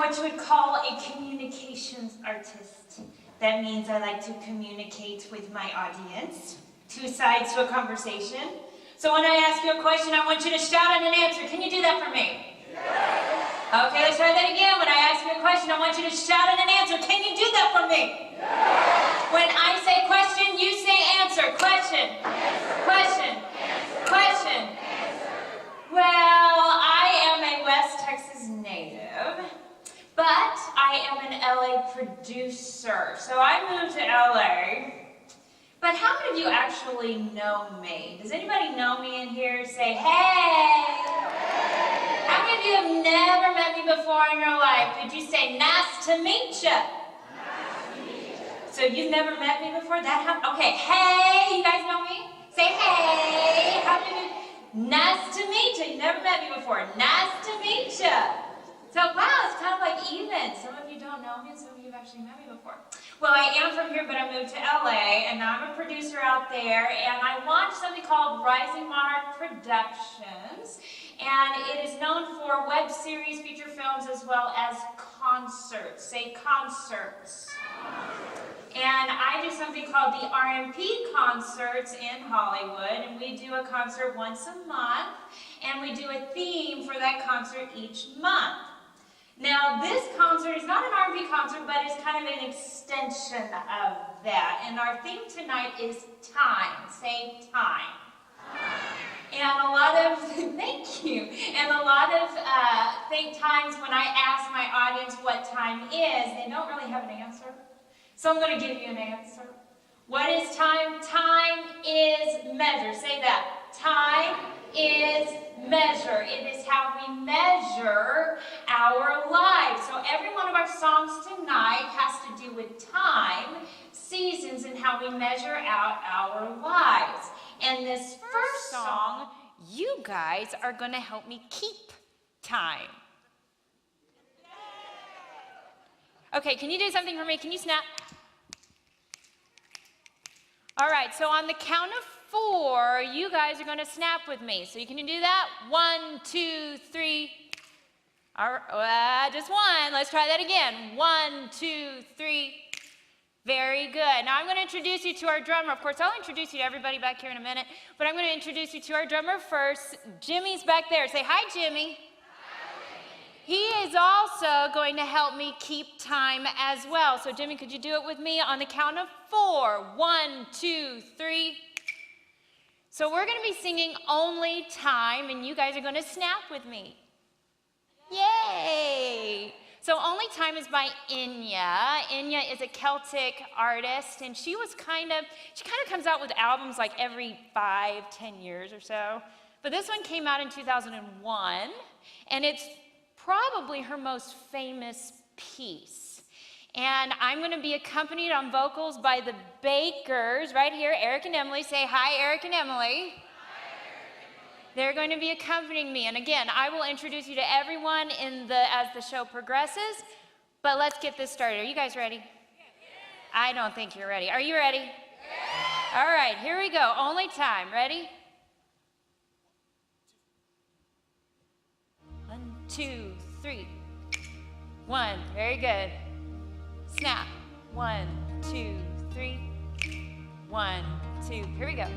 what you would call a communications artist. That means I like to communicate with my audience. Two sides to a conversation. So when I ask you a question, I want you to shout out an answer. Can you do that for me? Yes. Okay, let's try that again. When I ask you a question, I want you to shout out an answer. Can you do that for me? Yes. When I say question, you say answer. Question. Answer. Question. Answer. Question. Answer. Well, I am a West Texas native, but I am an LA producer. So I moved to LA. But how many of you actually know me? Does anybody know me in here? Say, hey! How many of you have never met me before in your life? Could you say, nice to meet you? Nice to meet you. So you've never met me before? Okay, hey, you guys know me? Say, hey! How many of you? Nice to meet you. You've never met me before. Nice to meet you. So, wow, it's kind of like even. Some of you don't know me, and some of you have actually met me before. Well, I am from here, but I moved to LA, and now I'm a producer out there, and I launched something called Rising Monarch Productions, and it is known for web series, feature films, as well as concerts. Say concerts. And I do something called the RMP concerts in Hollywood, and we do a concert once a month, and we do a theme for that concert each month. Now, this concert is not an R&B concert, but it's kind of an extension of that. And our theme tonight is time. Say time. And a lot of, thank you, and a lot of times when I ask my audience what time is, they don't really have an answer. So I'm going to give you an answer. What is time? Time is measure. Say that. Time is measure. It is how we measure our lives. So every one of our songs tonight has to do with time, seasons, and how we measure out our lives. And this first song, you guys are going to help me keep time. Okay, can you do something for me? Can you snap? All right, so on the count of 4, you guys are going to snap with me. So you can do that? 1, 2, 3. All right, just 1. Let's try that again. 1, 2, 3. Very good. Now I'm going to introduce you to our drummer. Of course, I'll introduce you to everybody back here in a minute, but I'm going to introduce you to our drummer first. Jimmy's back there. Say hi, Jimmy. He is also going to help me keep time as well. So Jimmy, could you do it with me on the count of 4? 1, 2, 3. So we're going to be singing Only Time, and you guys are going to snap with me. Yay! So Only Time is by Enya. Enya is a Celtic artist, and she kind of comes out with albums like every 5-10 years or so. But this one came out in 2001, and it's probably her most famous piece. And I'm going to be accompanied on vocals by the Bakers right here, Eric and Emily. Say hi, Eric and Emily. Hi, Eric and Emily. They're going to be accompanying me. And again, I will introduce you to everyone as the show progresses. But let's get this started. Are you guys ready? Yeah. I don't think you're ready. Are you ready? Yeah. All right, here we go. Only Time. Ready? 1, 2, 3. 1. Very good. Snap. 1, 2, 3. 1, 2. Here we go.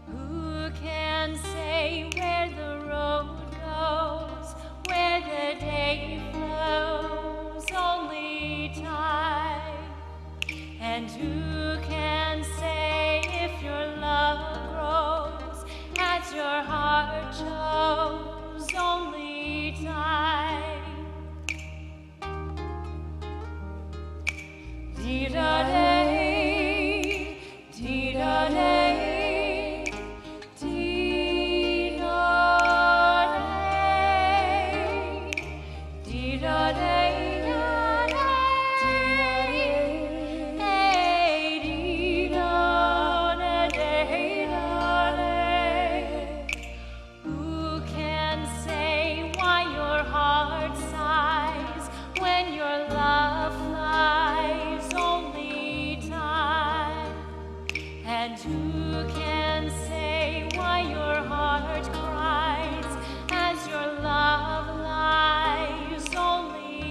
Who can say where the road goes, where the day flows? Only time. And who can say if your love grows as your heart chose? Only time. Dee-da-day, dee-da-day, dee-da-day, dee-da-day, dee-da-day. Who can say why your heart sighs when your love flies? Only time. And who can say why your heart cries as your love lies? Only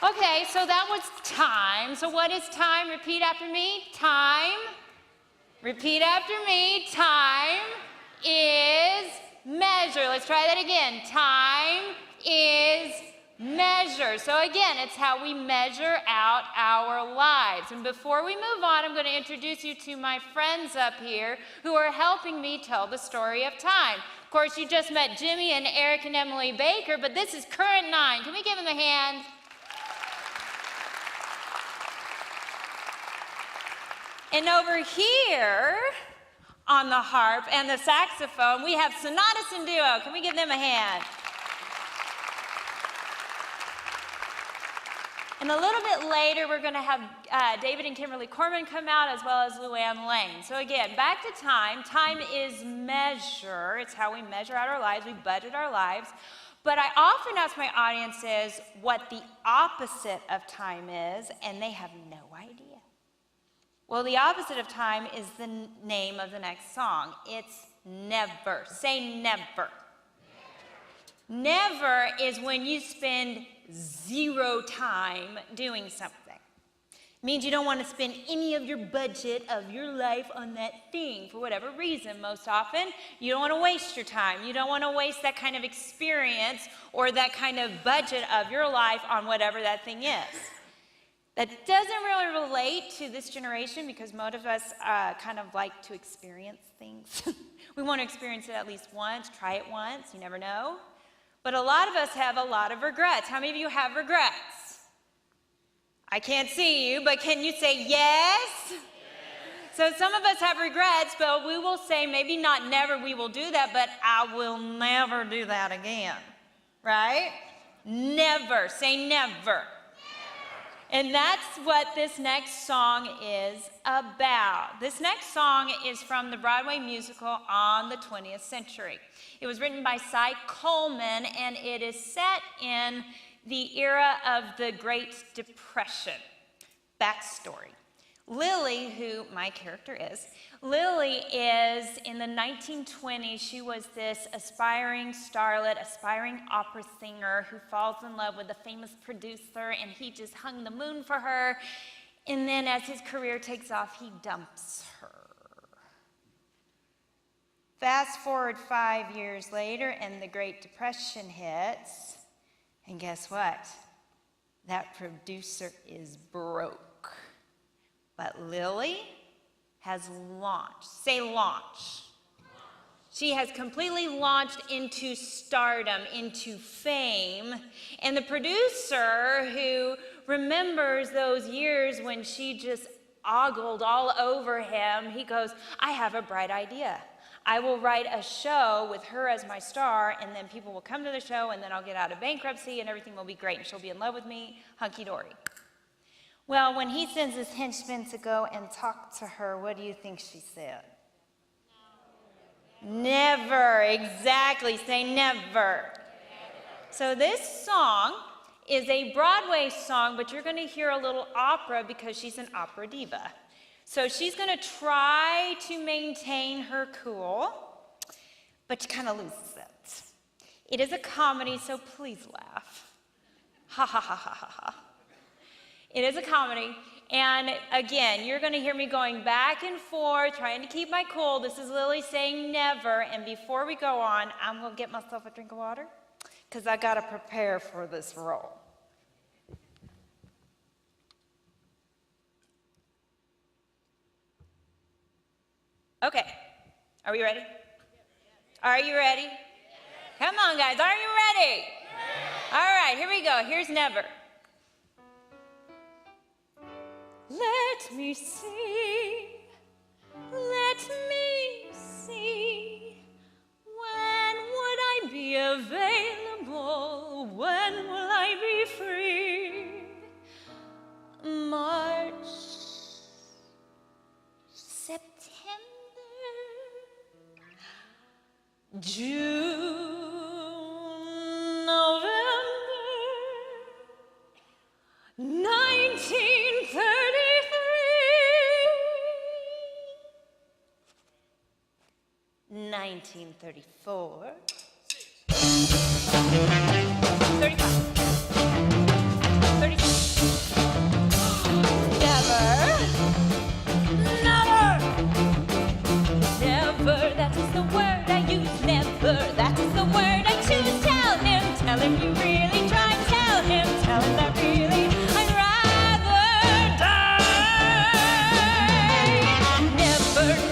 Okay, so that was time. So what is time? Repeat after me. Time. Repeat after me. Time is measure. Let's try that again. Time is measure. So again, it's how we measure out our lives. And before we move on, I'm going to introduce you to my friends up here who are helping me tell the story of time. Of course, you just met Jimmy and Eric and Emily Baker, but this is current 9. Can we give them a hand? And over here on the harp and the saxophone, we have Sonates and Duo. Can we give them a hand? And a little bit later, we're going to have David and Kimberly Corman come out, as well as LuAnn Lane. So again, back to time. Time is measure. It's how we measure out our lives. We budget our lives. But I often ask my audiences what the opposite of time is, and they have no idea. Well, the opposite of time is the name of the next song. It's never. Say never. Never is when you spend 0 time doing something. It means you don't want to spend any of your budget of your life on that thing for whatever reason. Most often, you don't want to waste your time. You don't want to waste that kind of experience or that kind of budget of your life on whatever that thing is. That doesn't really relate to this generation because most of us kind of like to experience things. We want to experience it at least once, try it once, you never know. But a lot of us have a lot of regrets. How many of you have regrets? I can't see you, but can you say yes? Yes. So some of us have regrets, but we will say maybe not never we will do that, but I will never do that again, right? Never. Say never. And that's what this next song is about. This next song is from the Broadway musical On the 20th Century. It was written by Cy Coleman, and it is set in the era of the Great Depression. Backstory. Lily, who my character is, Lily is, in the 1920s, she was this aspiring starlet, aspiring opera singer who falls in love with a famous producer, and he just hung the moon for her. And then as his career takes off, he dumps her. Fast forward 5 years later, and the Great Depression hits, and guess what? That producer is broke. But Lily has launched. Say launch. She has completely launched into stardom, into fame. And the producer, who remembers those years when she just ogled all over him, he goes, I have a bright idea. I will write a show with her as my star, and then people will come to the show, and then I'll get out of bankruptcy, and everything will be great, and she'll be in love with me, hunky-dory. Well, when he sends his henchmen to go and talk to her, what do you think she said? Never, exactly, say never. So this song is a Broadway song, but you're going to hear a little opera because she's an opera diva. So she's going to try to maintain her cool, but she kind of loses it. It is a comedy, so please laugh. Ha ha ha ha ha ha. It is a comedy. And again, you're going to hear me going back and forth, trying to keep my cool. This is Lily saying never. And before we go on, I'm going to get myself a drink of water because I got to prepare for this role. Okay. Are we ready? Are you ready? Come on, guys. Are you ready? All right, here we go. Here's never. Let me see, when would I be available, when will I be free? March, September, June, November, 1933. 1934, 35, 36, never, that is the word I use, never, that is the word I choose. Tell him you really tried, tell him that really I'd rather die.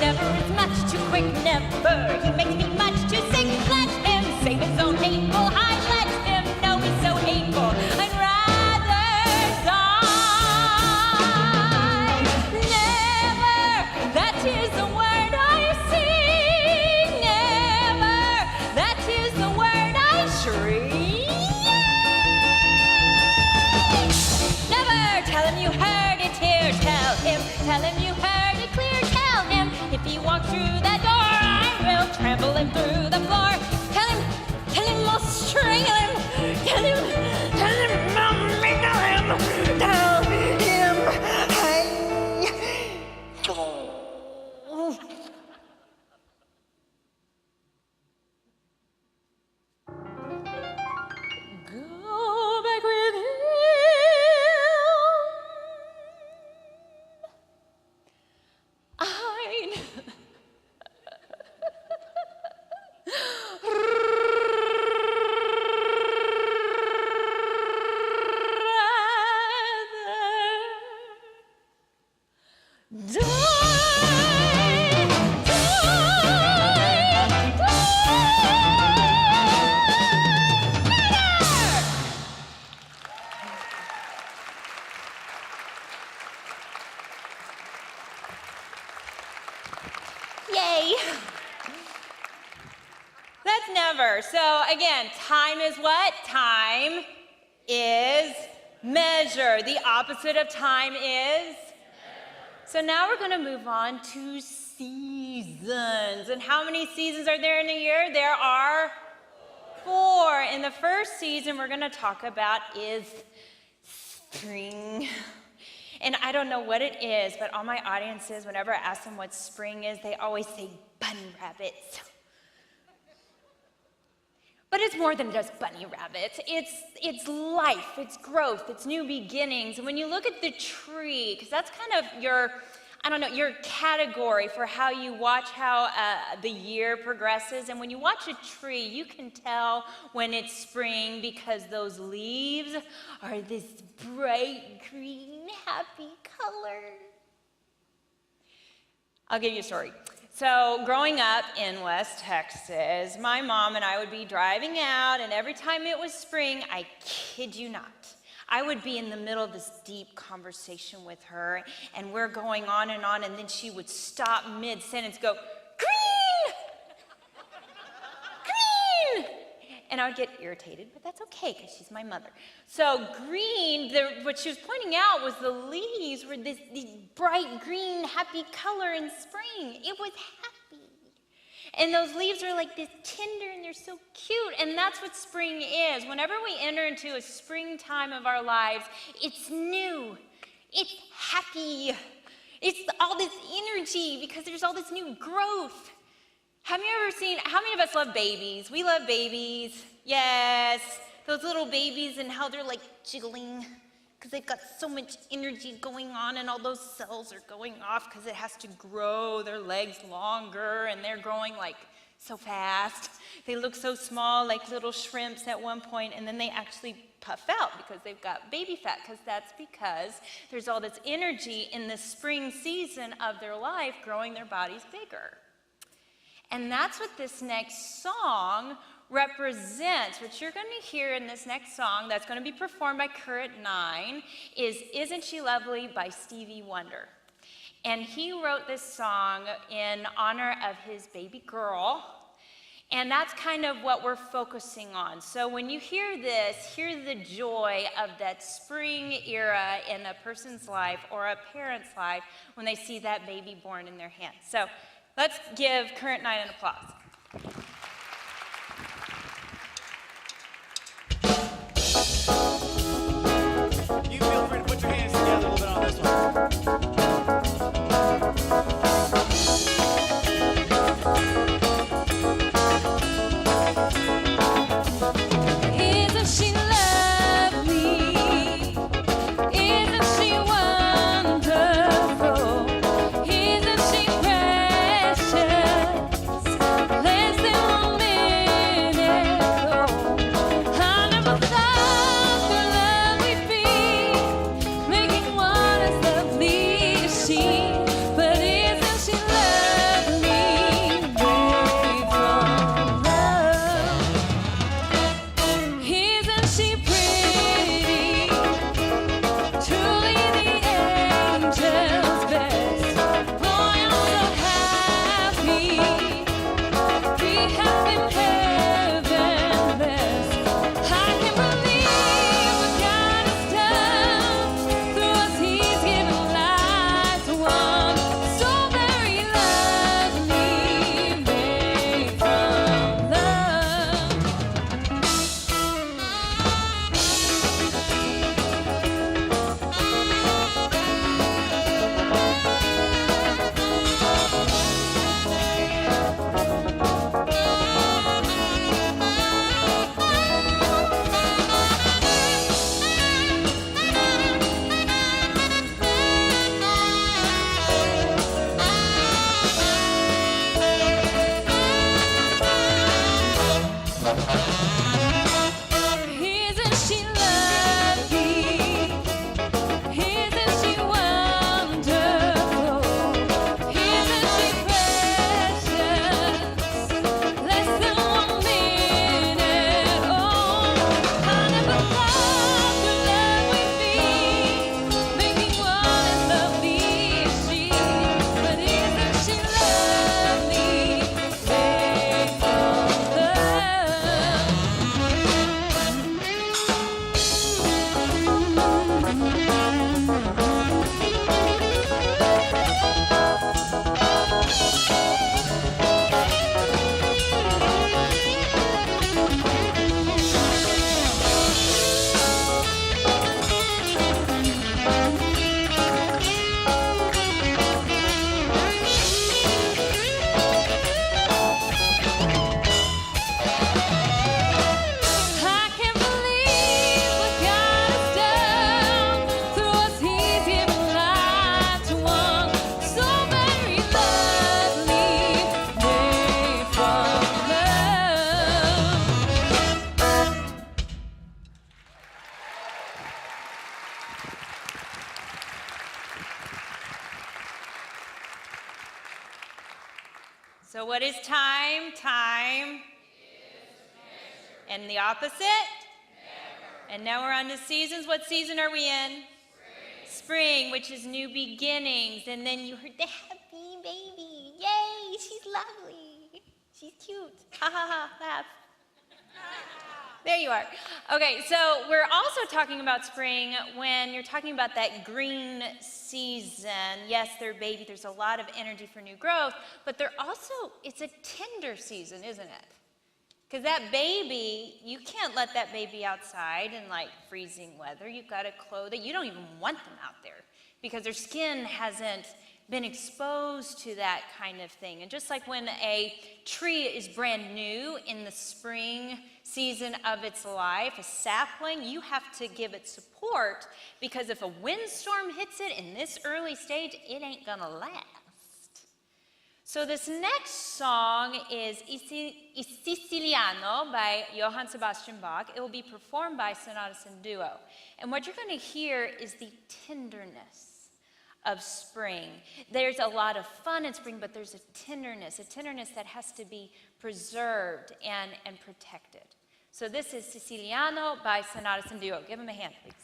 Never is much too quick, never. He makes me much too sick. Let him save his own hateful hide. Let him know he's so hateful. I'd rather die. Never, that is the word I sing. Never, that is the word I shriek. Never, tell him you heard it here. Tell him you heard it clear. Tell him if he walks through that door, I will trample him through the floor. Tell him I'll strangle him. Tell him I'll mangle him. Tell him go back with him. Yay! That's never. So again, time is what? Time is measure. The opposite of time is? So now we're going to move on to seasons. And how many seasons are there in a year? There are 4. And the first season we're going to talk about is spring. And I don't know what it is, but all my audiences, whenever I ask them what spring is, they always say bunny rabbits. But it's more than just bunny rabbits. It's life, it's growth, it's new beginnings. And when you look at the tree, because that's kind of your category for how you watch how the year progresses. And when you watch a tree, you can tell when it's spring because those leaves are this bright green, happy color. I'll give you a story. So growing up in West Texas, my mom and I would be driving out, and every time it was spring, I kid you not, I would be in the middle of this deep conversation with her, and we're going on, and then she would stop mid-sentence, go, green! Green! And I would get irritated, but that's okay, because she's my mother. So green, what she was pointing out was the leaves were this bright green, happy color in spring. It was happy. And those leaves are like this tender, and they're so cute. And that's what spring is. Whenever we enter into a springtime of our lives, it's new. It's happy. It's all this energy because there's all this new growth. Have you ever seen, how many of us love babies? We love babies. Yes. Those little babies and how they're like jiggling because they've got so much energy going on and all those cells are going off because it has to grow their legs longer and they're growing like so fast. They look so small like little shrimps at one point, and then they actually puff out because they've got baby fat, because there's all this energy in the spring season of their life growing their bodies bigger. And that's what this next song represents. What you're going to hear in this next song that's going to be performed by Current 9 is Isn't She Lovely by Stevie Wonder. And he wrote this song in honor of his baby girl. And that's kind of what we're focusing on. So when you hear this, hear the joy of that spring era in a person's life or a parent's life when they see that baby born in their hands. So let's give Current 9 an applause. You feel free to put your hands together a little bit on this one. Isn't she lovely? Isn't she wonderful? Isn't she precious? So what is time? Time. And the opposite? Never. And now we're on to seasons. What season are we in? Spring, which is new beginnings. And then you heard the happy baby. Yay, she's lovely. She's cute. Ha ha ha, laugh. There you are. Okay, so we're also talking about spring when you're talking about that green season. Yes, they're baby, there's a lot of energy for new growth, but it's a tender season, isn't it? Because that baby, you can't let that baby outside in like freezing weather. You've got to clothe it. You don't even want them out there because their skin hasn't been exposed to that kind of thing. And just like when a tree is brand new in the spring season of its life, a sapling, you have to give it support because if a windstorm hits it in this early stage, it ain't gonna last. So this next song is I Siciliano by Johann Sebastian Bach. It will be performed by Sonates and Duo. And what you're going to hear is the tenderness of spring. There's a lot of fun in spring, but there's a tenderness that has to be preserved and protected. So this is Siciliano by Sonates and Duo. Give them a hand, please.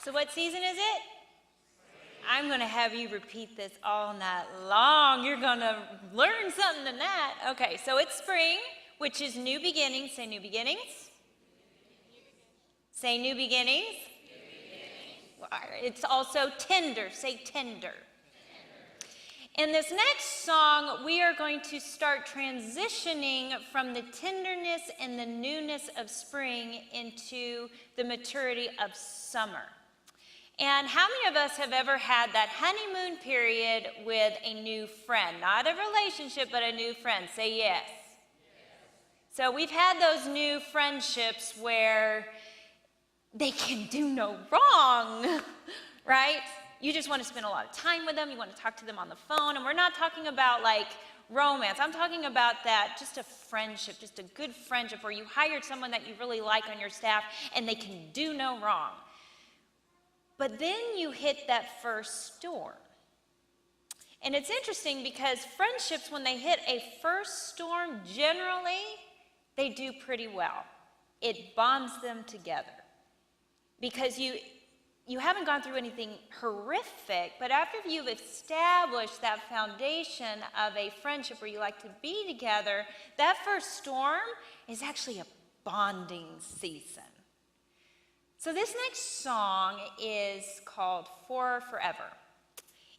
So what season is it? I'm going to have you repeat this all night long. You're going to learn something tonight. Okay, so it's spring, which is new beginnings. Say new beginnings. Say new beginnings. It's also tender. Say tender. In this next song, we are going to start transitioning from the tenderness and the newness of spring into the maturity of summer. And how many of us have ever had that honeymoon period with a new friend? Not a relationship, but a new friend. Say yes. So we've had those new friendships where they can do no wrong, right? You just want to spend a lot of time with them. You want to talk to them on the phone. And we're not talking about like romance. I'm talking about that, just a friendship, just a good friendship where you hired someone that you really like on your staff and they can do no wrong. But then you hit that first storm. And it's interesting because friendships, when they hit a first storm, generally, they do pretty well. it bonds them together. Because you haven't gone through anything horrific, but after you've established that foundation of a friendship where you like to be together, that first storm is actually a bonding season. So this next song is called For Forever.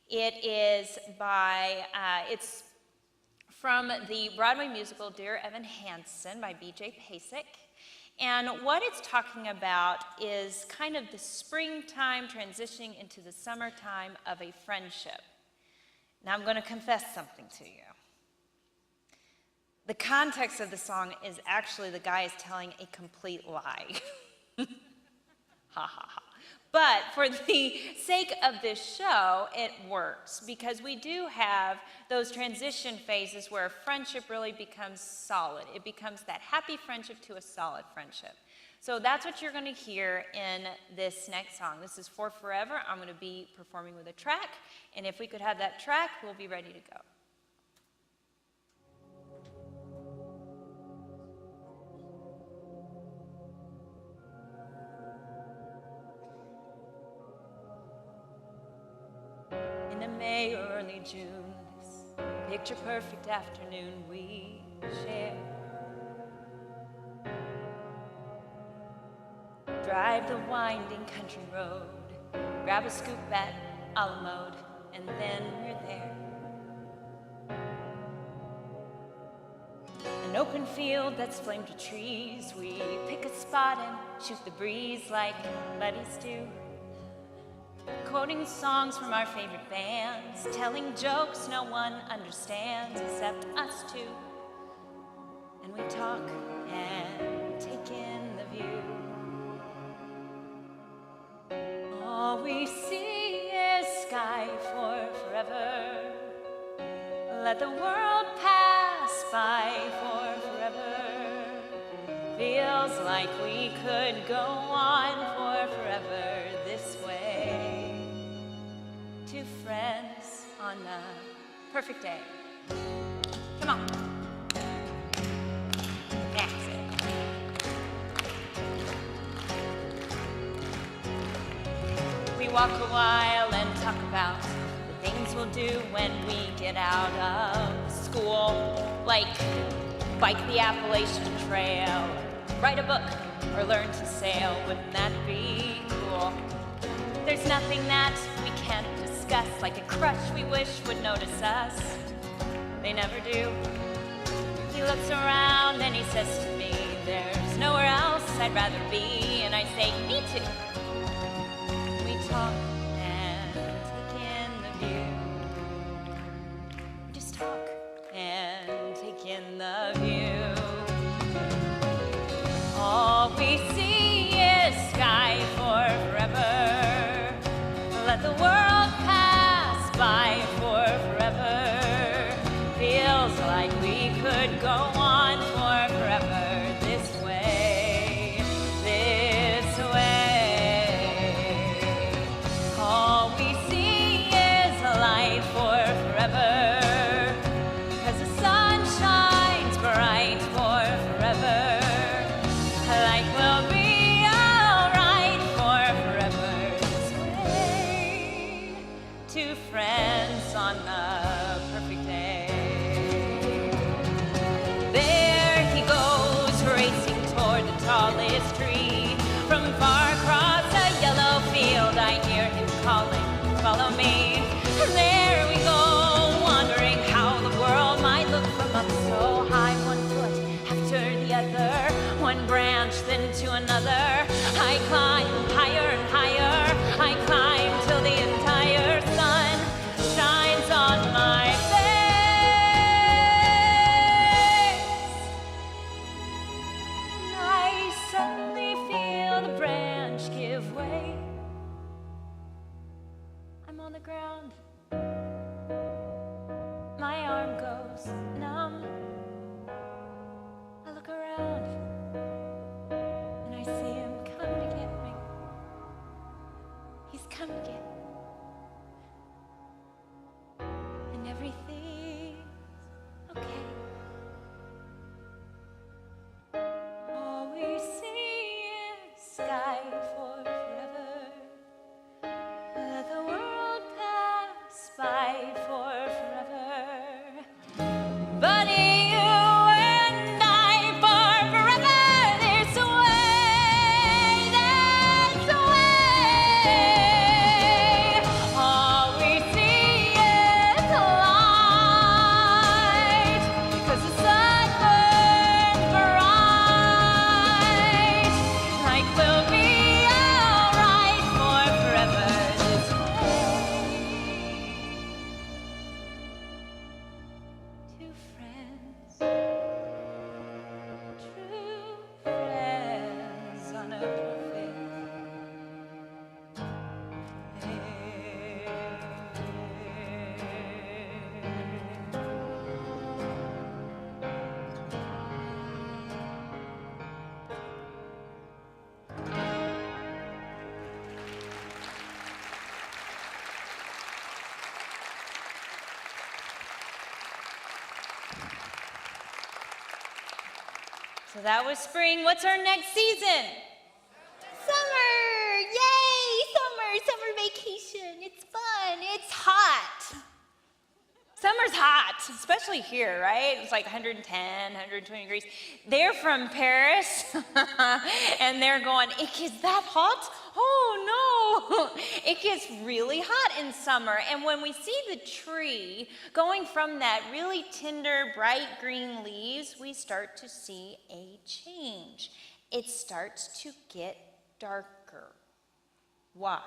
It is it's from the Broadway musical Dear Evan Hansen by B.J. Pasek. And what it's talking about is kind of the springtime transitioning into the summertime of a friendship. Now I'm going to confess something to you. The context of the song is actually the guy is telling a complete lie. Ha ha ha. But for the sake of this show, it works because we do have those transition phases where a friendship really becomes solid. It becomes that happy friendship to a solid friendship. So that's what you're going to hear in this next song. This is For Forever. I'm going to be performing with a track, and if we could have that track, we'll be ready to go. In a May or early June, this picture-perfect afternoon we share. Drive the winding country road, grab a scoop at a la mode, and then we're there. An open field that's flamed to trees, we pick a spot and shoot the breeze like buddies do. Quoting songs from our favorite bands, telling jokes no one understands except us two. And we talk and take in the view. All we see is sky for forever. Let the world pass by for forever. Feels like we could go on for forever this way. Two friends on a perfect day. Come on. That's it. We walk a while and talk about the things we'll do when we get out of school, like bike the Appalachian Trail, write a book, or learn to sail. Wouldn't that be cool? There's nothing that we can't discuss, like a crush we wish would notice us. They never do. He looks around and he says to me, there's nowhere else I'd rather be, and I say, me too. We talk and take in the view. We just talk and take in the view. All we see is sky for forever. Let the world pass by for forever. Feels like we could go on for forever this way, this way. All we see is life for forever, 'cause the sun shines bright for forever. Life will be alright for forever this way. Two friends on the perfect day. There he goes, racing toward the tallest tree. From far across a yellow field, I hear him calling, follow me. And there we go, wondering how the world might look from up so high. One foot after the other, one branch then to another. I climb higher and higher. I climb till the entire sun shines on my face. And I suddenly feel the branch give way. I'm on the ground. My arm goes numb. I look around and I see him come to get me. He's come to get me. And everything's okay. All we see sky for forever. Let the world pass by for forever. But you and I for forever. There's a way, there's a way. All we see is light, because the sun burns bright. Like we'll be alright for forever this way. Two friends, true friends on a perfect So that was spring. What's our next season? Summer! Yay! Summer vacation. It's fun. It's hot. Summer's hot, especially here, right? It's like 110, 120 degrees. They're from Paris, and they're going, it gets that hot? Oh, no. It gets really hot in summer. And when we see the tree going from that really tender, bright green leaves, we start to see a change. It starts to get darker. Why?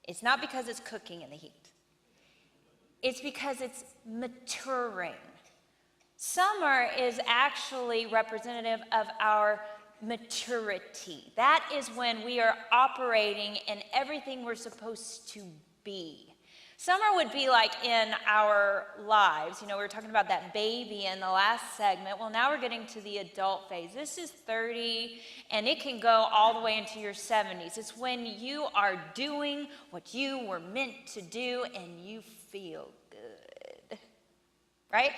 It's not because it's cooking in the heat. It's because it's maturing. Summer is actually representative of our maturity. That is when we are operating in everything we're supposed to be. Summer would be like in our lives. You know, we were talking about that baby in the last segment. Well, now we're getting to the adult phase. This is 30, and it can go all the way into your 70s. It's when you are doing what you were meant to do, and you feel good, right?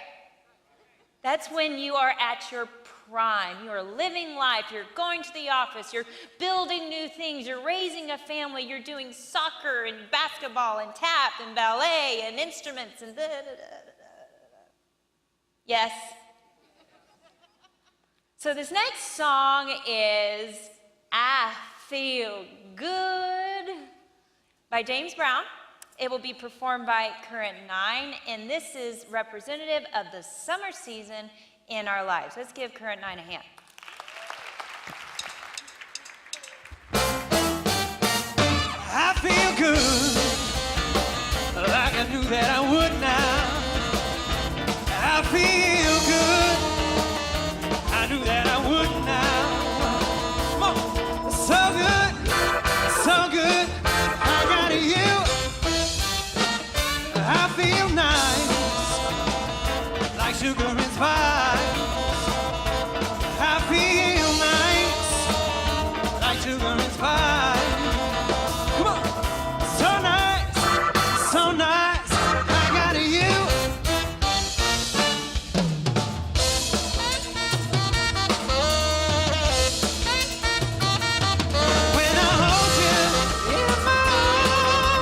That's when you are at your prime. You are living life. You're going to the office. You're building new things. You're raising a family. You're doing soccer and basketball and tap and ballet and instruments and Yes. So this next song is I Feel Good by James Brown. It will be performed by Current 9, and this is representative of the summer season in our lives. Let's give Current 9 a hand. I feel good, like I knew that I would now. I feel good, I knew that I would now. Come on, so good, so good, I got you. I feel nice, like sugar and spice. I feel nice, like sugar and spice. Come on, so nice, I got you. When I hold you in my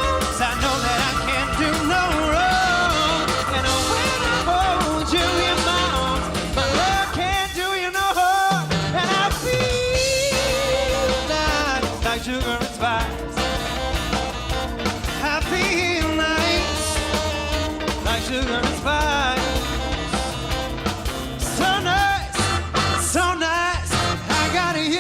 arms, I know that I can't do no wrong. And when I hold you in my arms, my love can't do you no harm. And I feel like sugar and spice. I feel nice, like sugar and spice. So nice, I got you.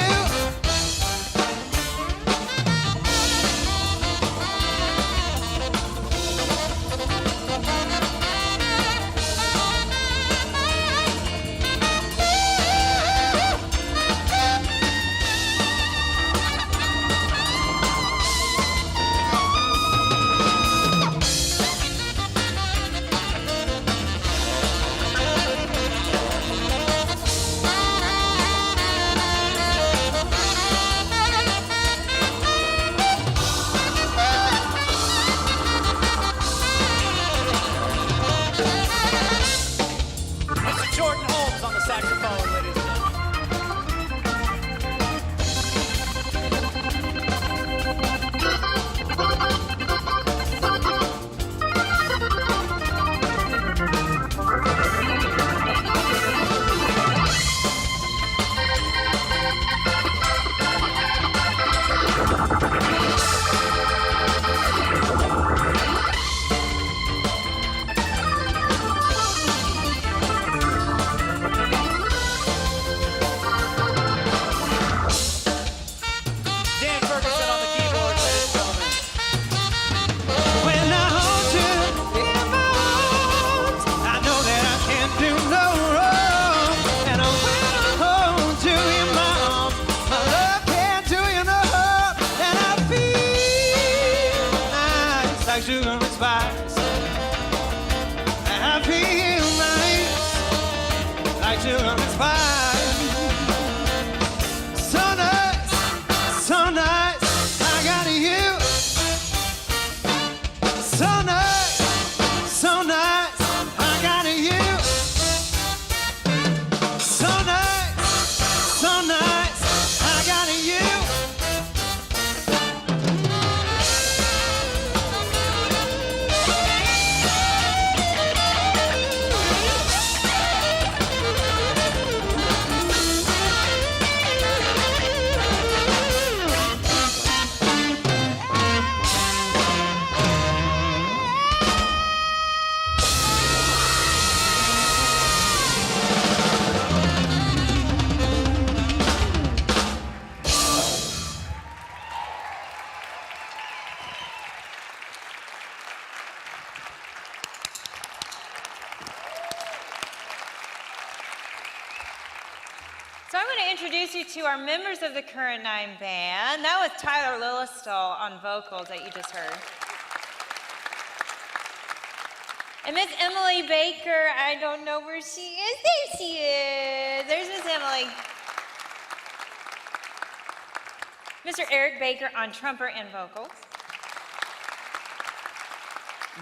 to introduce you to our members of the Current Nine Band. That was Tyler Lillistal on vocals that you just heard. And Miss Emily Baker, I don't know where she is. There she is. There's Miss Emily. Mr. Eric Baker on trumpet and vocals.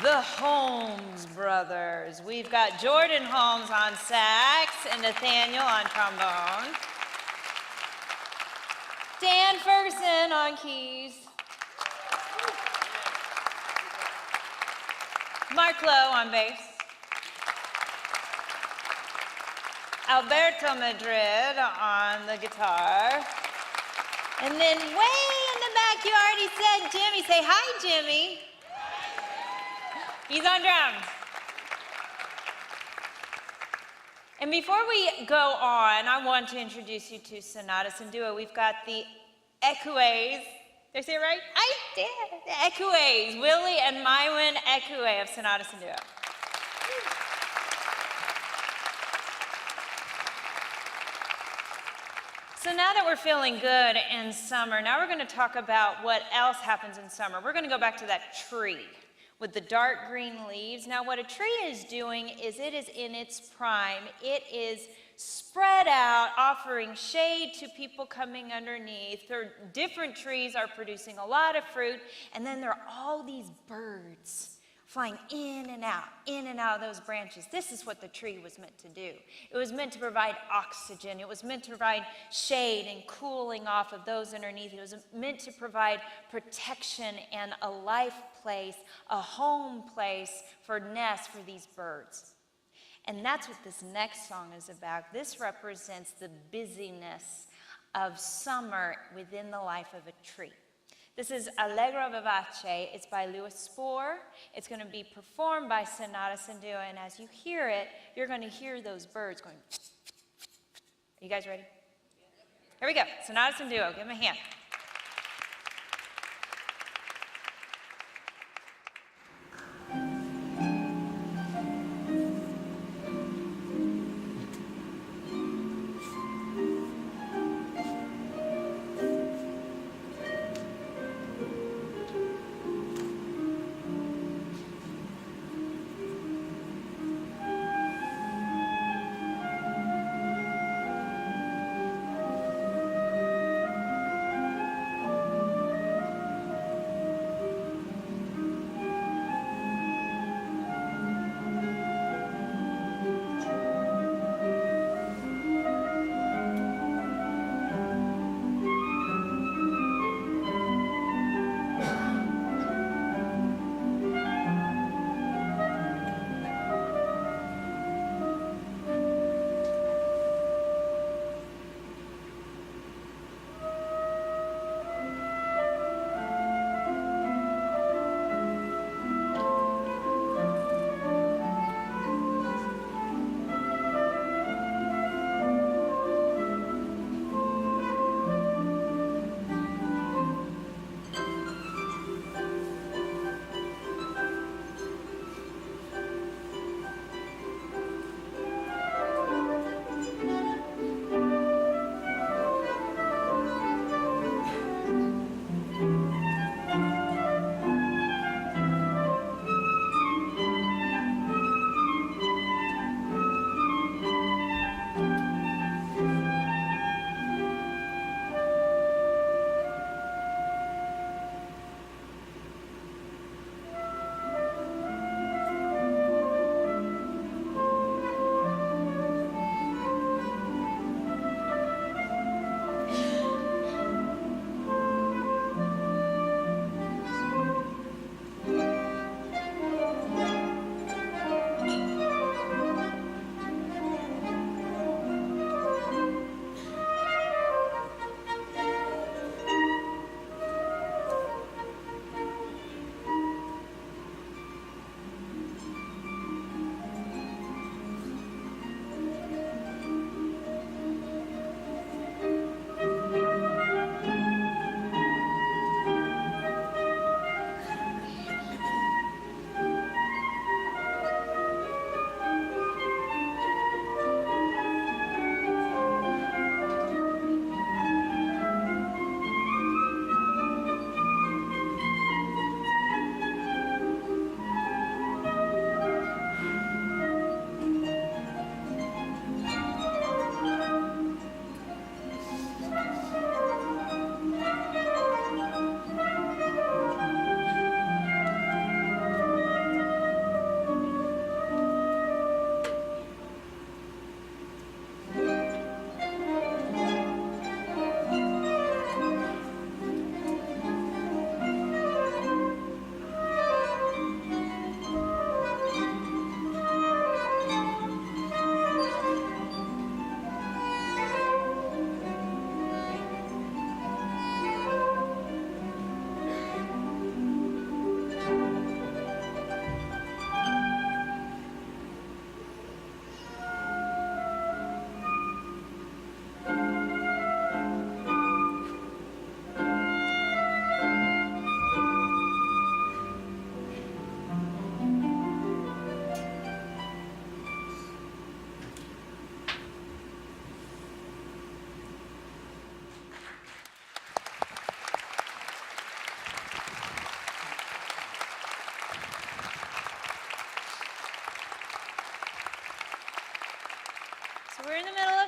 The Holmes brothers. We've got Jordan Holmes on sax and Nathaniel on trombone. Dan Ferguson on keys. Mark Lowe on bass. Alberto Madrid on the guitar. And then way in the back, you already said Jimmy. Say hi, Jimmy. He's on drums. And before we go on, I want to introduce you to Sonates and Duo. We've got the Ekoués. Did I say it right? I did. The Ekoués, Willy and Maïwenn Ekoué of Sonates and Duo. So now that we're feeling good in summer, now we're going to talk about what else happens in summer. We're going to go back to that tree with the dark green leaves. Now what a tree is doing is it is in its prime. It is spread out, offering shade to people coming underneath. Different trees are producing a lot of fruit, and then there are all these birds flying in and out of those branches. This is what the tree was meant to do. It was meant to provide oxygen. It was meant to provide shade and cooling off of those underneath. It was meant to provide protection and a life place, a home place for nests for these birds. And that's what this next song is about. This represents the busyness of summer within the life of a tree. This is Allegro Vivace. It's by Louis Spohr. It's going to be performed by Sonates and Duo, and as you hear it, you're going to hear those birds going. Are you guys ready? Here we go. Sonates and Duo. Give them a hand.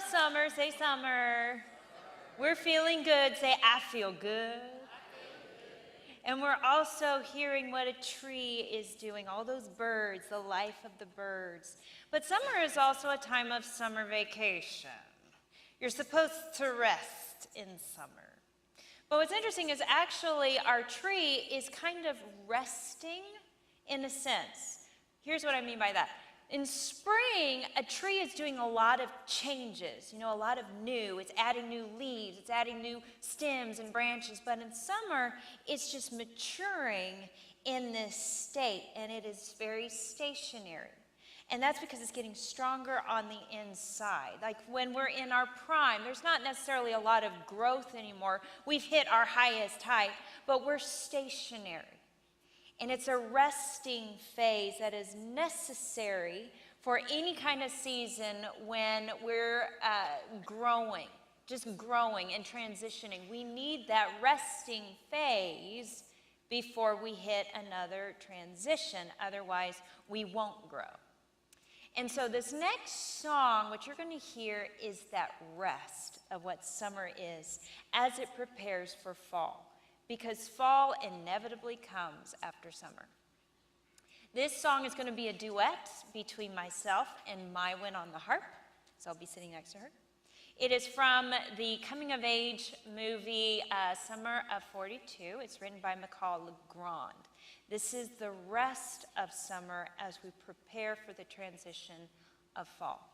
summer. Say summer. We're feeling good. Say, I feel good. And we're also hearing what a tree is doing, all those birds, the life of the birds. But summer is also a time of summer vacation. You're supposed to rest in summer. But what's interesting is actually our tree is kind of resting in a sense. Here's what I mean by that. In spring, a tree is doing a lot of changes, a lot of new. It's adding new leaves, it's adding new stems and branches. But in summer, it's just maturing in this state, and it is very stationary. And that's because it's getting stronger on the inside. Like when we're in our prime, there's not necessarily a lot of growth anymore. We've hit our highest height, but we're stationary. And it's a resting phase that is necessary for any kind of season when we're growing and transitioning. We need that resting phase before we hit another transition. Otherwise, we won't grow. And so this next song, what you're going to hear is that rest of what summer is as it prepares for fall. Because fall inevitably comes after summer. This song is going to be a duet between myself and Maïwenn on the harp, so I'll be sitting next to her. It is from the coming-of-age movie Summer of 42. It's written by Michal Legrand. This is the rest of summer as we prepare for the transition of fall.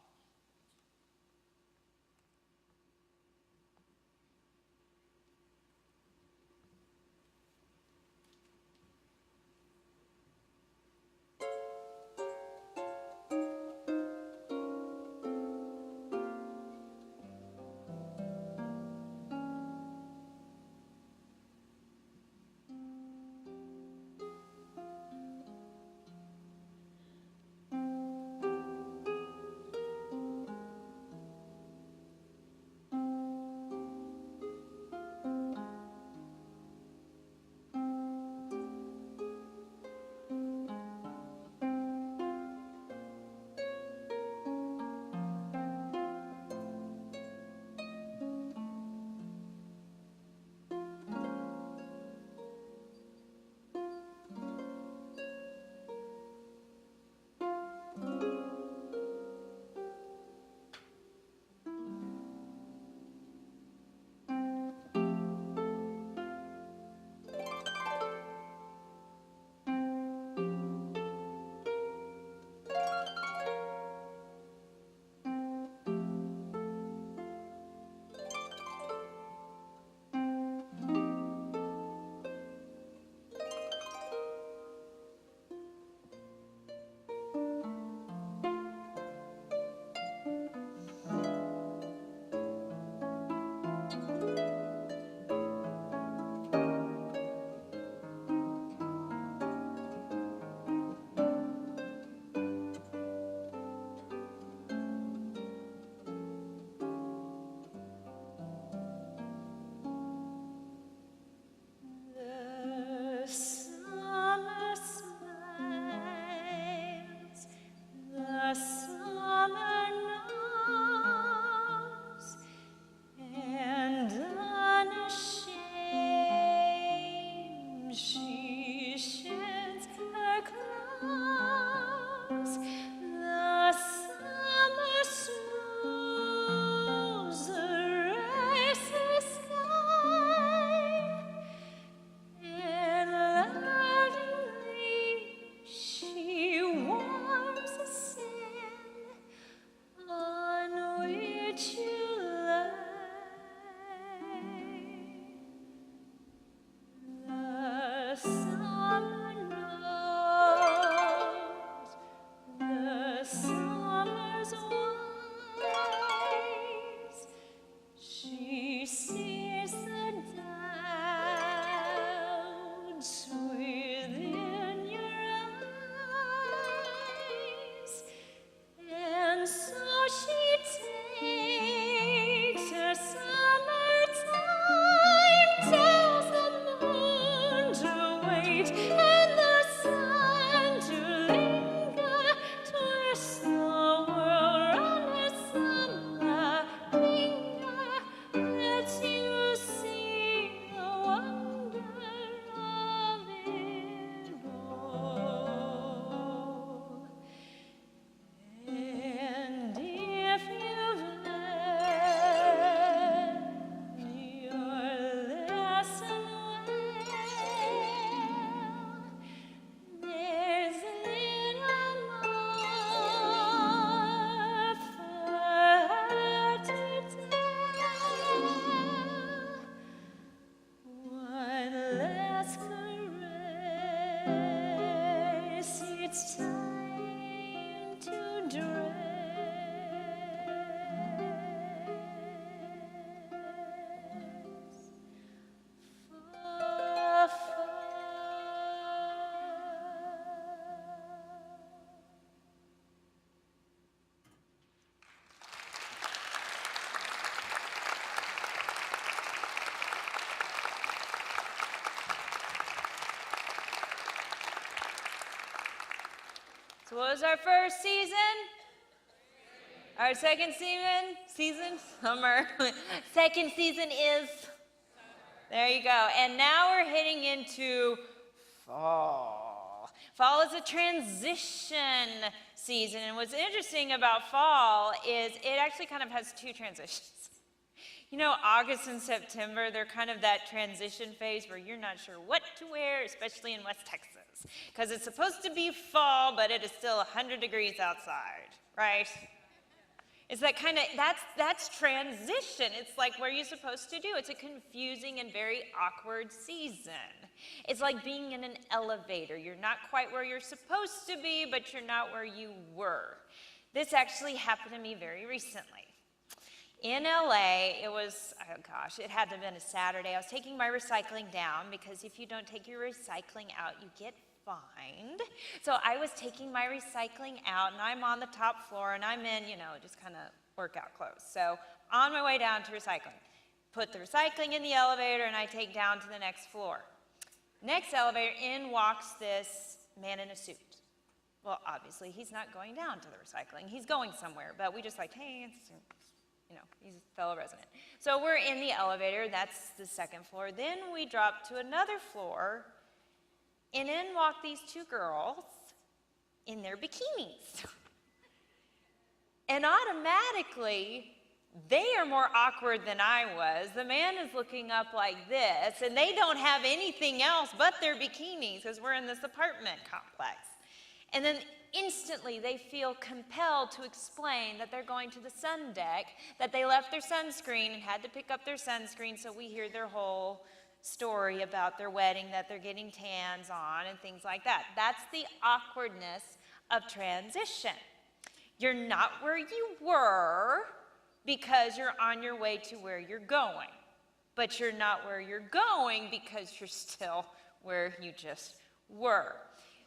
it's time to dress for fall. So what was our first season? Our second season? Summer. Second season is? There you go. And now we're heading into fall. Fall is a transition season. And what's interesting about fall is it actually kind of has two transitions. You know, August and September, they're kind of that transition phase where you're not sure what to wear, especially in West Texas. Because it's supposed to be fall, but it is still 100 degrees outside, right? It's that kind of, that's transition. It's like where you're supposed to do. It's a confusing and very awkward season. It's like being in an elevator. You're not quite where you're supposed to be, but you're not where you were. This actually happened to me very recently. In LA, it was, oh gosh, it had to have been a Saturday. I was taking my recycling down because if you don't take your recycling out, you get fined. So I was taking my recycling out and I'm on the top floor and I'm in, you know, just kind of workout clothes. So on my way down to recycling, put the recycling in the elevator and I take down to the next floor. Next elevator, in walks this man in a suit. Well, obviously he's not going down to the recycling. He's going somewhere, but we just like, hey, it's, you know, he's a fellow resident. So we're in the elevator, that's the second floor. Then we drop to another floor, and in walk these two girls in their bikinis. And automatically, they are more awkward than I was. The man is looking up like this, and they don't have anything else but their bikinis, because we're in this apartment complex. And then instantly they feel compelled to explain that they're going to the sun deck, that they left their sunscreen and had to pick up their sunscreen, so we hear their whole story about their wedding, that they're getting tans on and things like that. That's the awkwardness of transition. You're not where you were because you're on your way to where you're going, but you're not where you're going because you're still where you just were.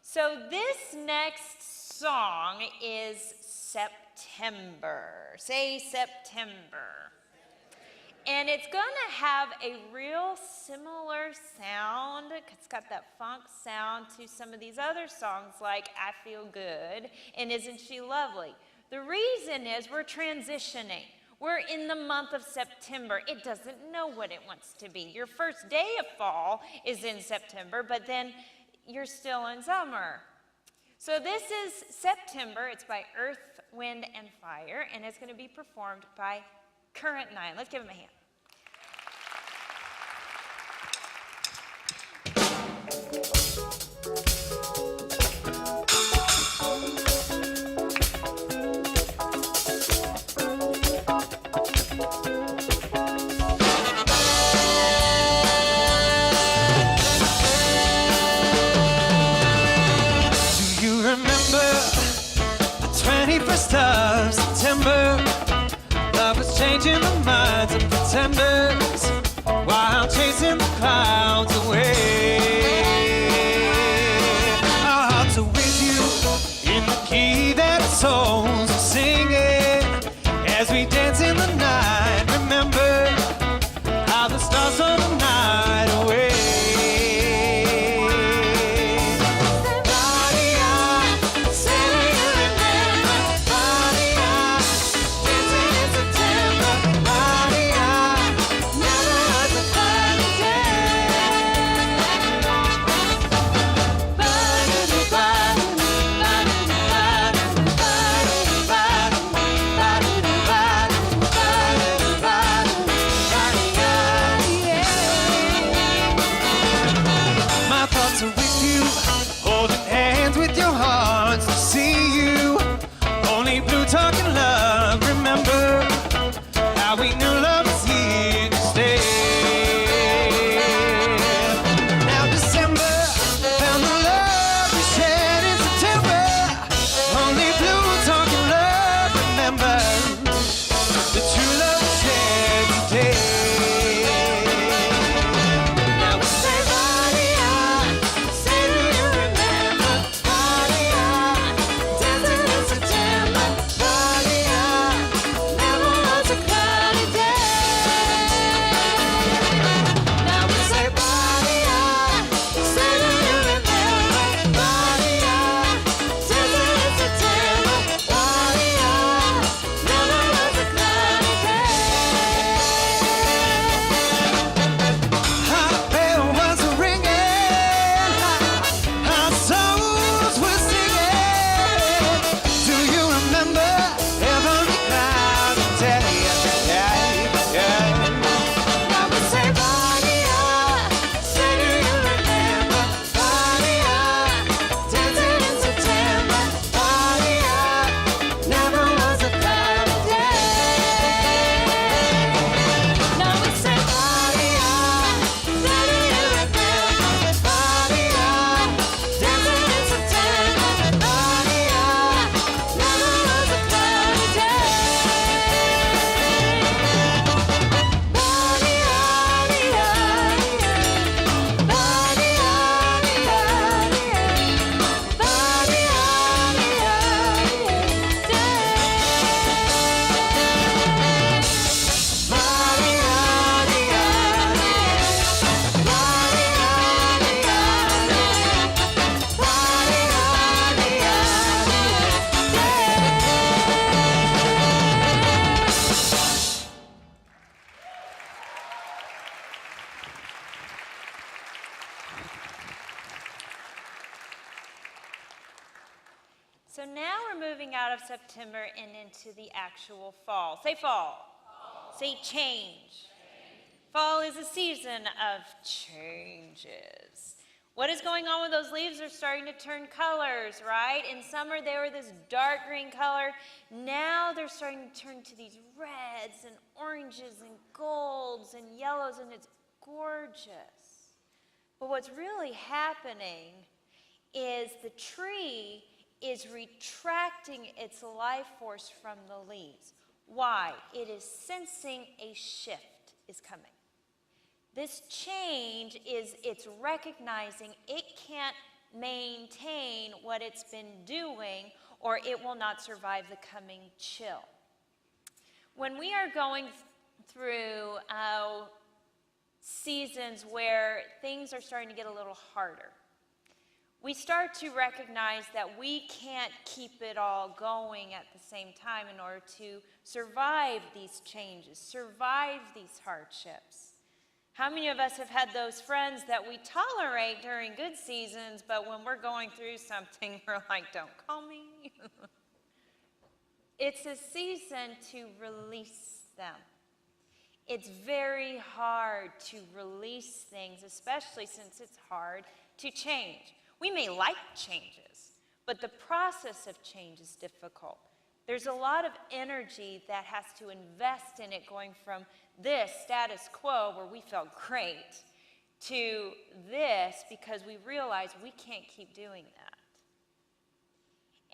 So this next song is September. Say September. And it's going to have a real similar sound. It's got that funk sound to some of these other songs like I Feel Good and Isn't She Lovely. The reason is we're transitioning. We're in the month of September. It doesn't know what it wants to be. Your first day of fall is in September, but then you're still in summer. So this is September. It's by Earth, Wind, and Fire, and it's going to be performed by Current 9. Let's give them a hand. Of September, love is changing the minds of pretenders while chasing the clouds away. Our hearts are with you in the key that souls are singing as we dance in the night. Remember how the stars on the night away. So now we're moving out of September and into the actual fall. Say fall. Say change. Fall is a season of changes. What is going on with those leaves? They're starting to turn colors, right? In summer, they were this dark green color. Now they're starting to turn to these reds and oranges and golds and yellows, and it's gorgeous. But what's really happening is the tree is retracting its life force from the leaves. Why? It is sensing a shift is coming. This change is it's recognizing it can't maintain what it's been doing or it will not survive the coming chill. When we are going through seasons where things are starting to get a little harder, we start to recognize that we can't keep it all going at the same time in order to survive these changes, survive these hardships. How many of us have had those friends that we tolerate during good seasons, but when we're going through something, we're like, don't call me? It's a season to release them. It's very hard to release things, especially since it's hard to change. We may like changes, but the process of change is difficult. There's a lot of energy that has to invest in it, going from this status quo where we felt great to this because we realize we can't keep doing that.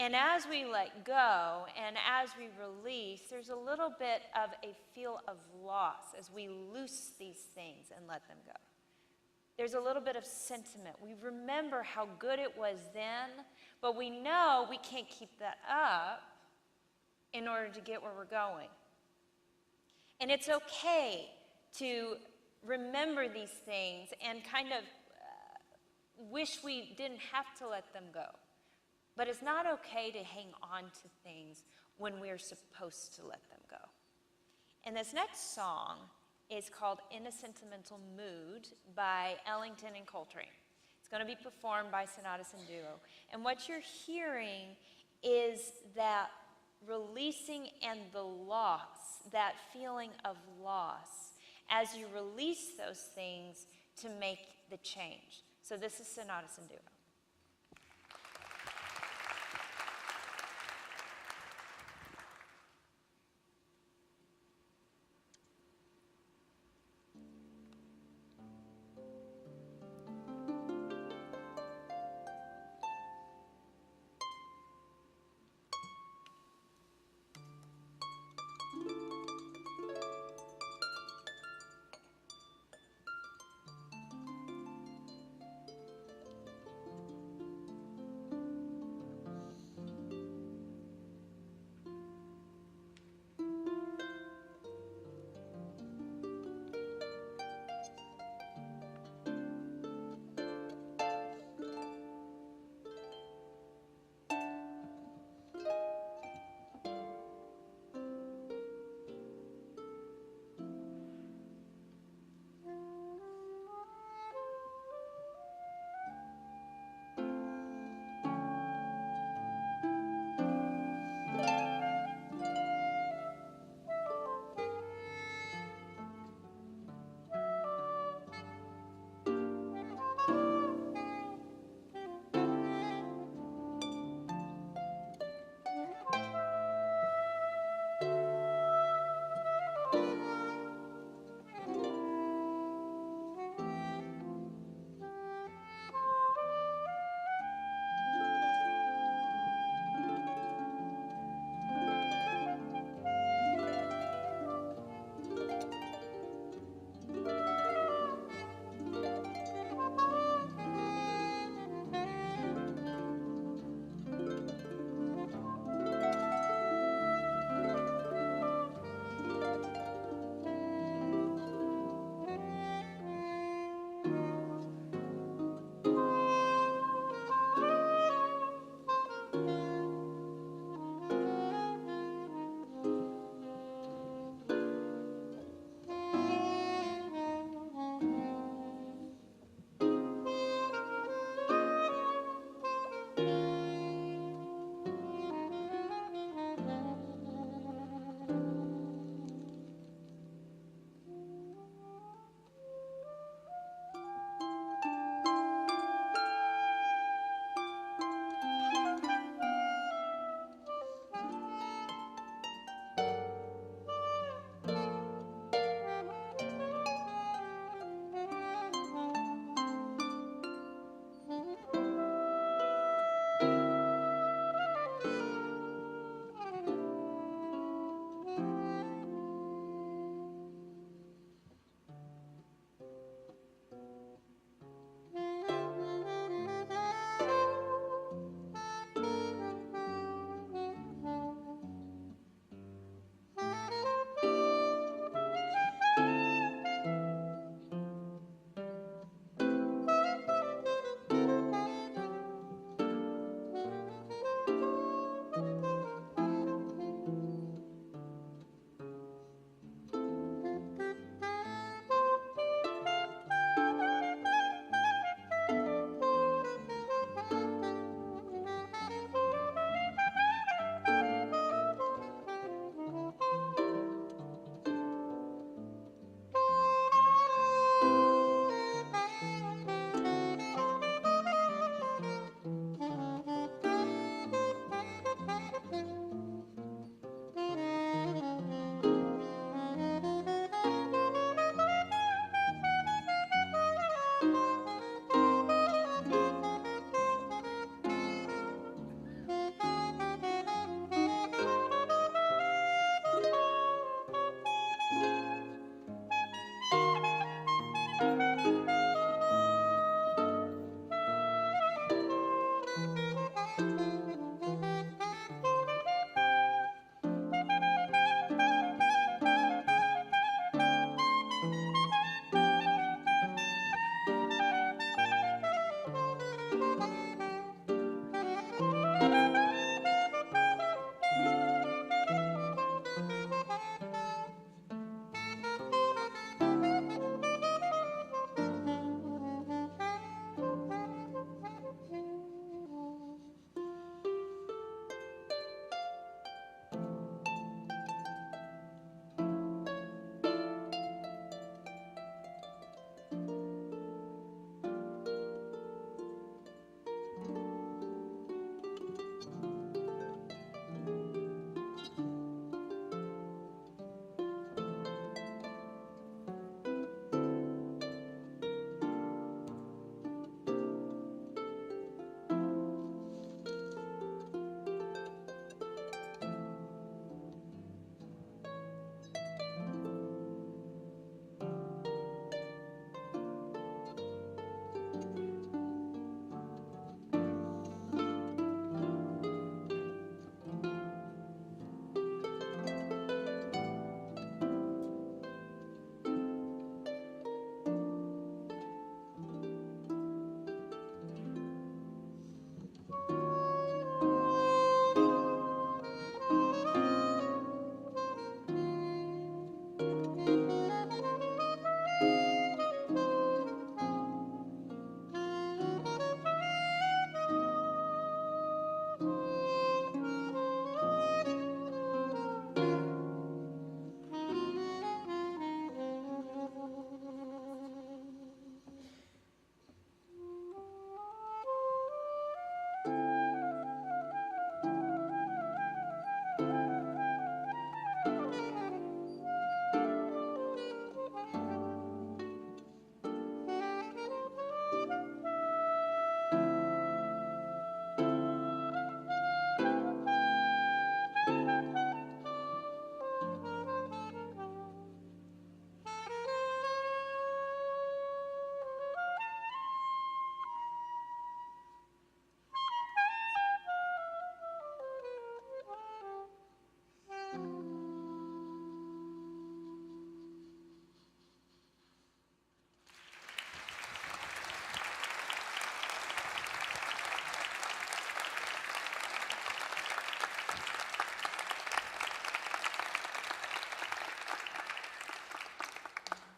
And as we let go and as we release, there's a little bit of a feel of loss as we loose these things and let them go. There's a little bit of sentiment. We remember how good it was then, but we know we can't keep that up in order to get where we're going. And it's okay to remember these things and kind of wish we didn't have to let them go. But it's not okay to hang on to things when we're supposed to let them go. And this next song is called In a Sentimental Mood by Ellington and Coltrane. It's going to be performed by Sonates and Duo. And what you're hearing is that releasing and the loss, that feeling of loss, as you release those things to make the change. So this is Sonates and Duo.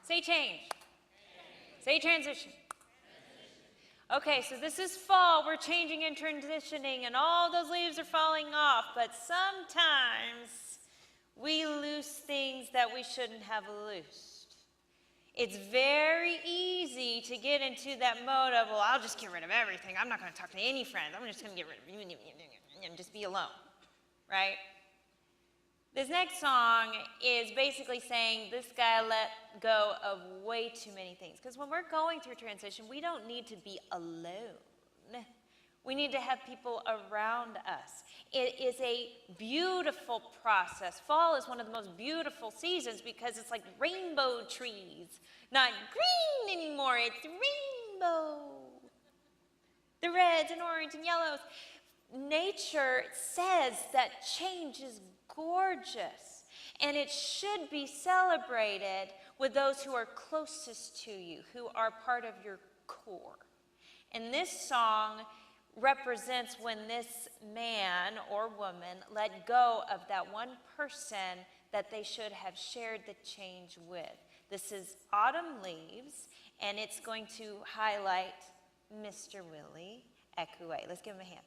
Say change. Say transition. Okay, so this is fall. We're changing and transitioning, and all those leaves are falling off. But sometimes we lose things that we shouldn't have loosed. It's very easy to get into that mode of, well, I'll just get rid of everything. I'm not going to talk to any friends. I'm just going to get rid of you and just be alone, right? This next song is basically saying this guy let go of way too many things. Because when we're going through transition, we don't need to be alone. We need to have people around us. It is a beautiful process. Fall is one of the most beautiful seasons because it's like rainbow trees. Not green anymore, it's rainbow. The reds and orange and yellows. Nature says that change is gorgeous, and it should be celebrated with those who are closest to you, who are part of your core. And this song represents when this man or woman let go of that one person that they should have shared the change with. This is Autumn Leaves, and it's going to highlight Mr. Willy Ekoué. Let's give him a hand.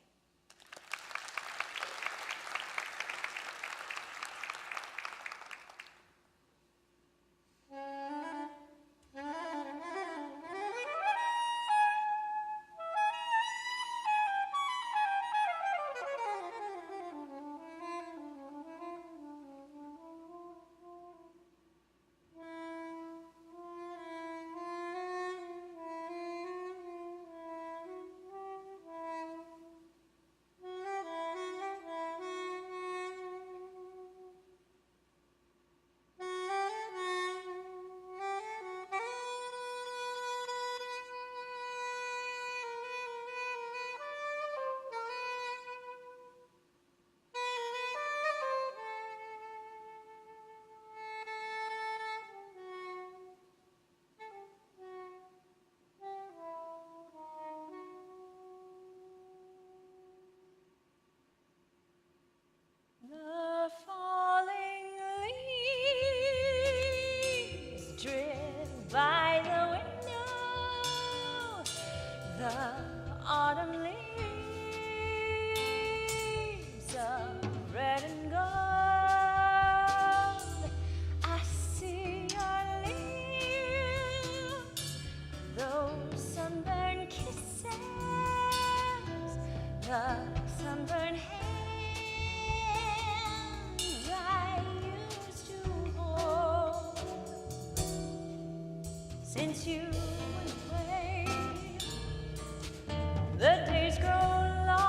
the autumn leaves of red and gold. I see your lips, those sunburned kisses, the sunburned hands I used to hold. Since you went away, the days grow long,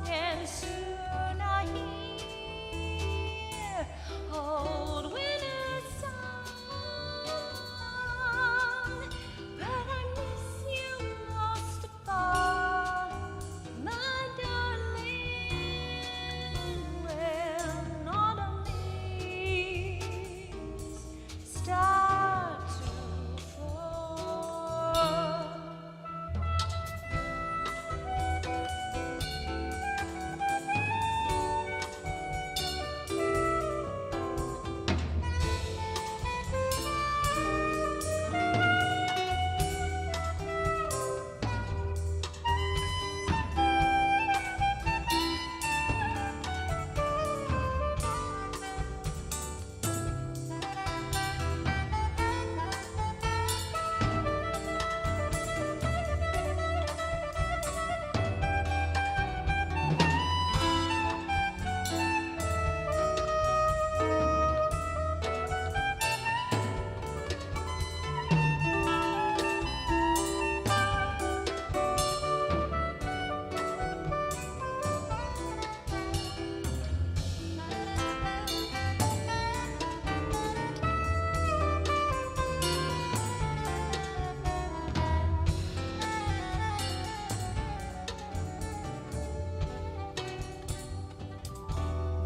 and soon I hear old winter's song. But I miss you most of all, my darling, when autumn leaves start to fall.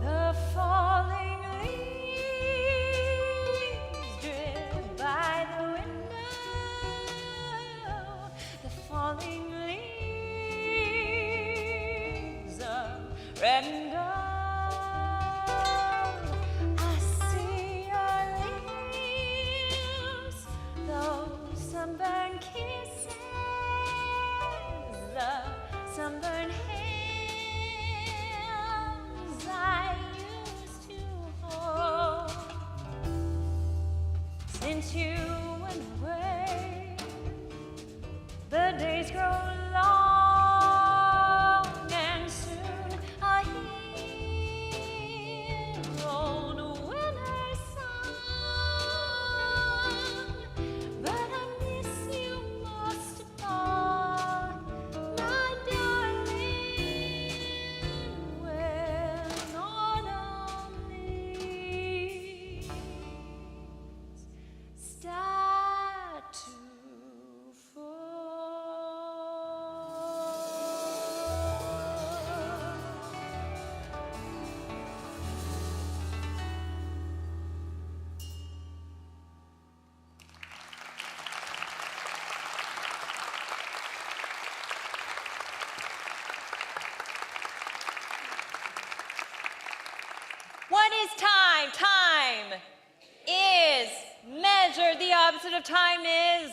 The falling leaves drift by the window. The falling leaves of red and gold. I see your lips, those sunburned kisses, the sunburned hands I used to hold. Since you went away, the days grow long, and soon I hear old winter's song. But I miss you most of all, my darling, when autumn leaves start to What is time? Time is measure. The opposite of time is?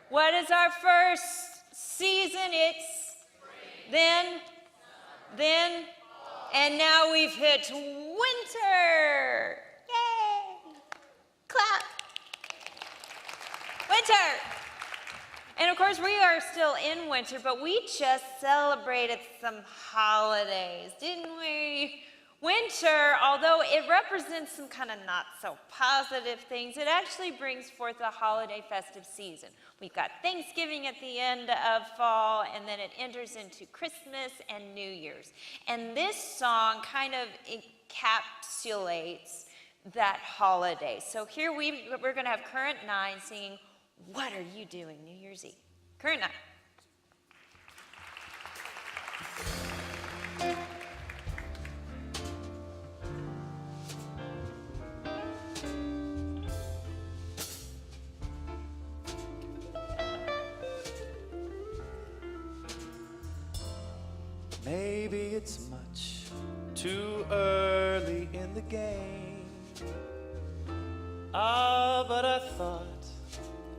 What is our first season? It's then, and now we've hit winter. Yay! Clap. Winter. And of course, we are still in winter, but we just celebrated some holidays, didn't we? Winter, although it represents some kind of not so positive things, it actually brings forth a holiday festive season. We've got Thanksgiving at the end of fall, and then it enters into Christmas and New Year's. And this song kind of encapsulates that holiday. So here we're going to have Current 9 singing, "What Are You Doing New Year's Eve?" Current 9. Maybe it's much too early in the game. Ah, but I thought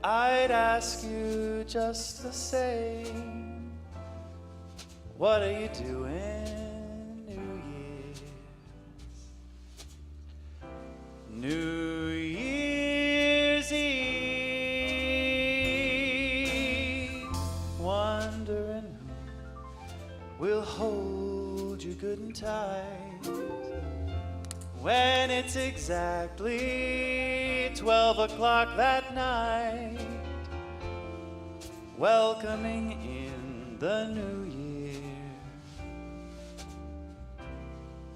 I'd ask you just the same. What are you doing, New Year's? New Year's Eve, wondering who will hold you good and tight when it's exactly 12 o'clock that night, welcoming in the new year.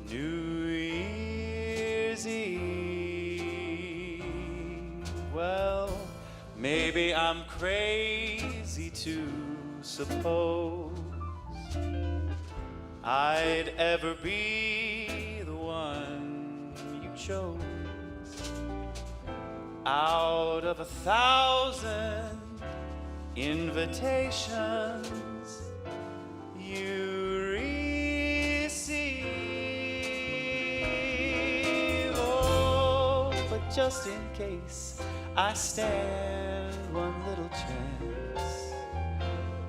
New Year's Eve. Well, maybe I'm crazy to suppose I'd ever be the one you chose out of 1,000 invitations you receive. Oh, but just in case I stand one little chance,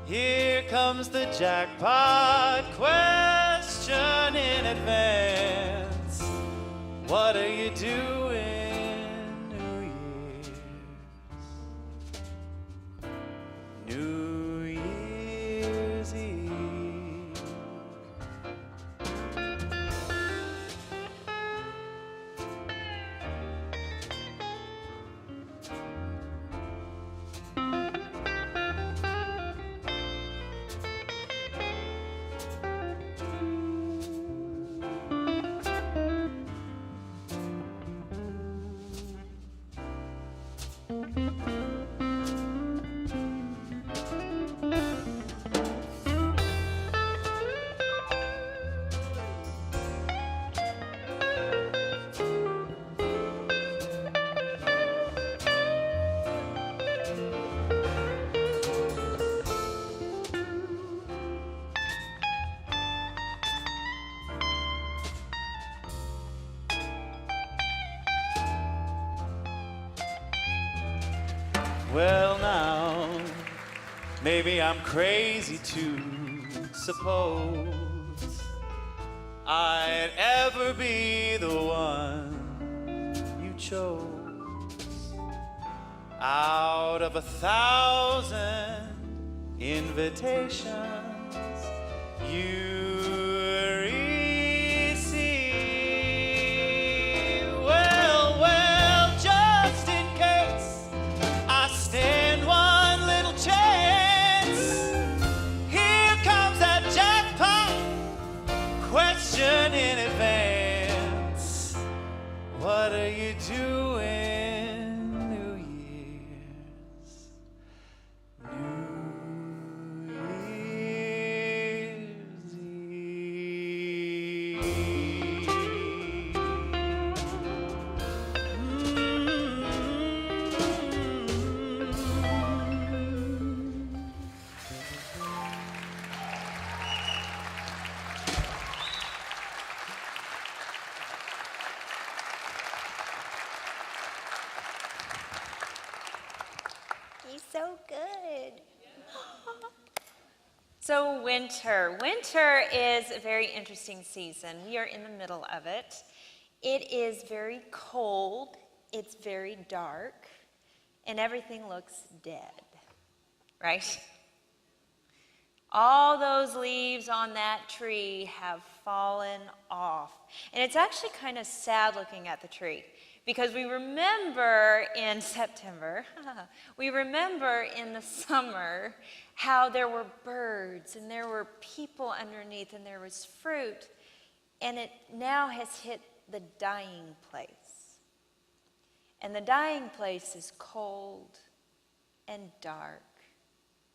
here comes the jackpot question in advance. What are you doing, New Year's? New Year's Eve. Well now, maybe I'm crazy to suppose I'd ever be the one you chose out of 1,000 invitations you receive. Well, just in case I stand one little chance, here comes that jackpot question in advance. What are you doing, New Year's? New Year's Eve. He's so good. So winter. Winter is a very interesting season. We are in the middle of it. It is very cold, it's very dark, and everything looks dead, right? All those leaves on that tree have fallen off. And it's actually kind of sad looking at the tree, because we remember in September, we remember in the summer how there were birds and there were people underneath and there was fruit, and it now has hit the dying place. And the dying place is cold and dark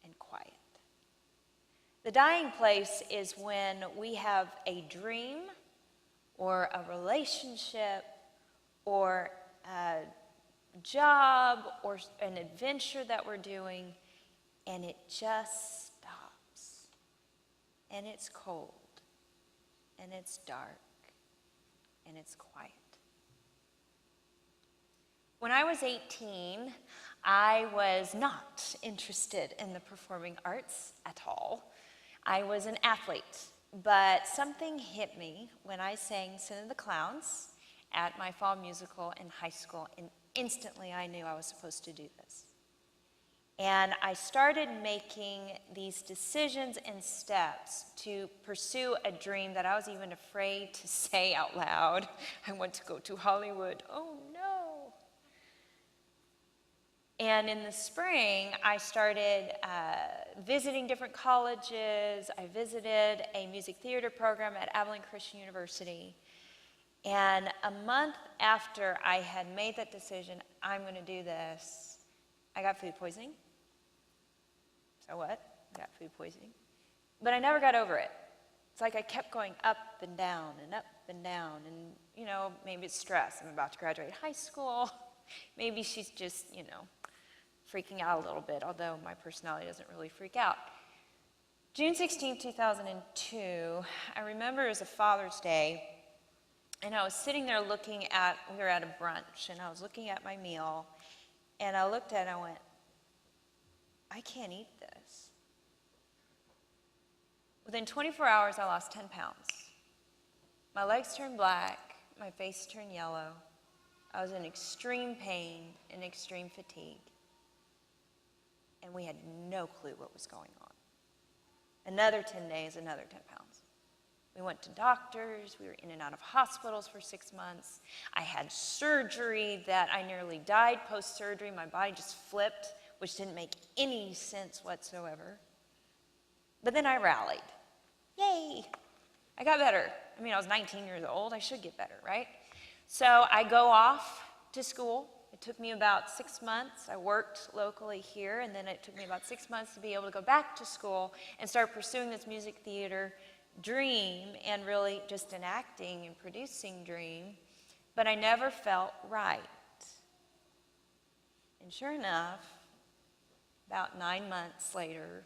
and quiet. The dying place is when we have a dream or a relationship or a job or an adventure that we're doing, and it just stops. And it's cold, and it's dark, and it's quiet. When I was 18, I was not interested in the performing arts at all. I was an athlete, but something hit me when I sang Sin of the Clowns at my fall musical in high school, and instantly I knew I was supposed to do this. And I started making these decisions and steps to pursue a dream that I was even afraid to say out loud. I want to go to Hollywood. Oh no. And in the spring, I started visiting different colleges. I visited a music theater program at Abilene Christian University. And a month after I had made that decision, I'm going to do this, I got food poisoning. So what? I got food poisoning. But I never got over it. It's like I kept going up and down and up and down. And, you know, maybe it's stress. I'm about to graduate high school. Maybe she's just, you know, freaking out a little bit, although my personality doesn't really freak out. June 16, 2002, I remember it was a Father's Day, and I was sitting there looking at, we were at a brunch, and I was looking at my meal, and I looked at it and I went, I can't eat this. Within 24 hours, I lost 10 pounds. My legs turned black, my face turned yellow. I was in extreme pain and extreme fatigue. And we had no clue what was going on. Another 10 days, another 10 pounds. We went to doctors, we were in and out of hospitals for 6 months. I had surgery that I nearly died post-surgery. My body just flipped, which didn't make any sense whatsoever. But then I rallied. Yay! I got better. I mean, I was 19 years old. I should get better, right? So I go off to school. It took me about 6 months. I worked locally here, and then it took me about 6 months to be able to go back to school and start pursuing this music theater dream, and really just an acting and producing dream. But I never felt right. And sure enough, about 9 months later,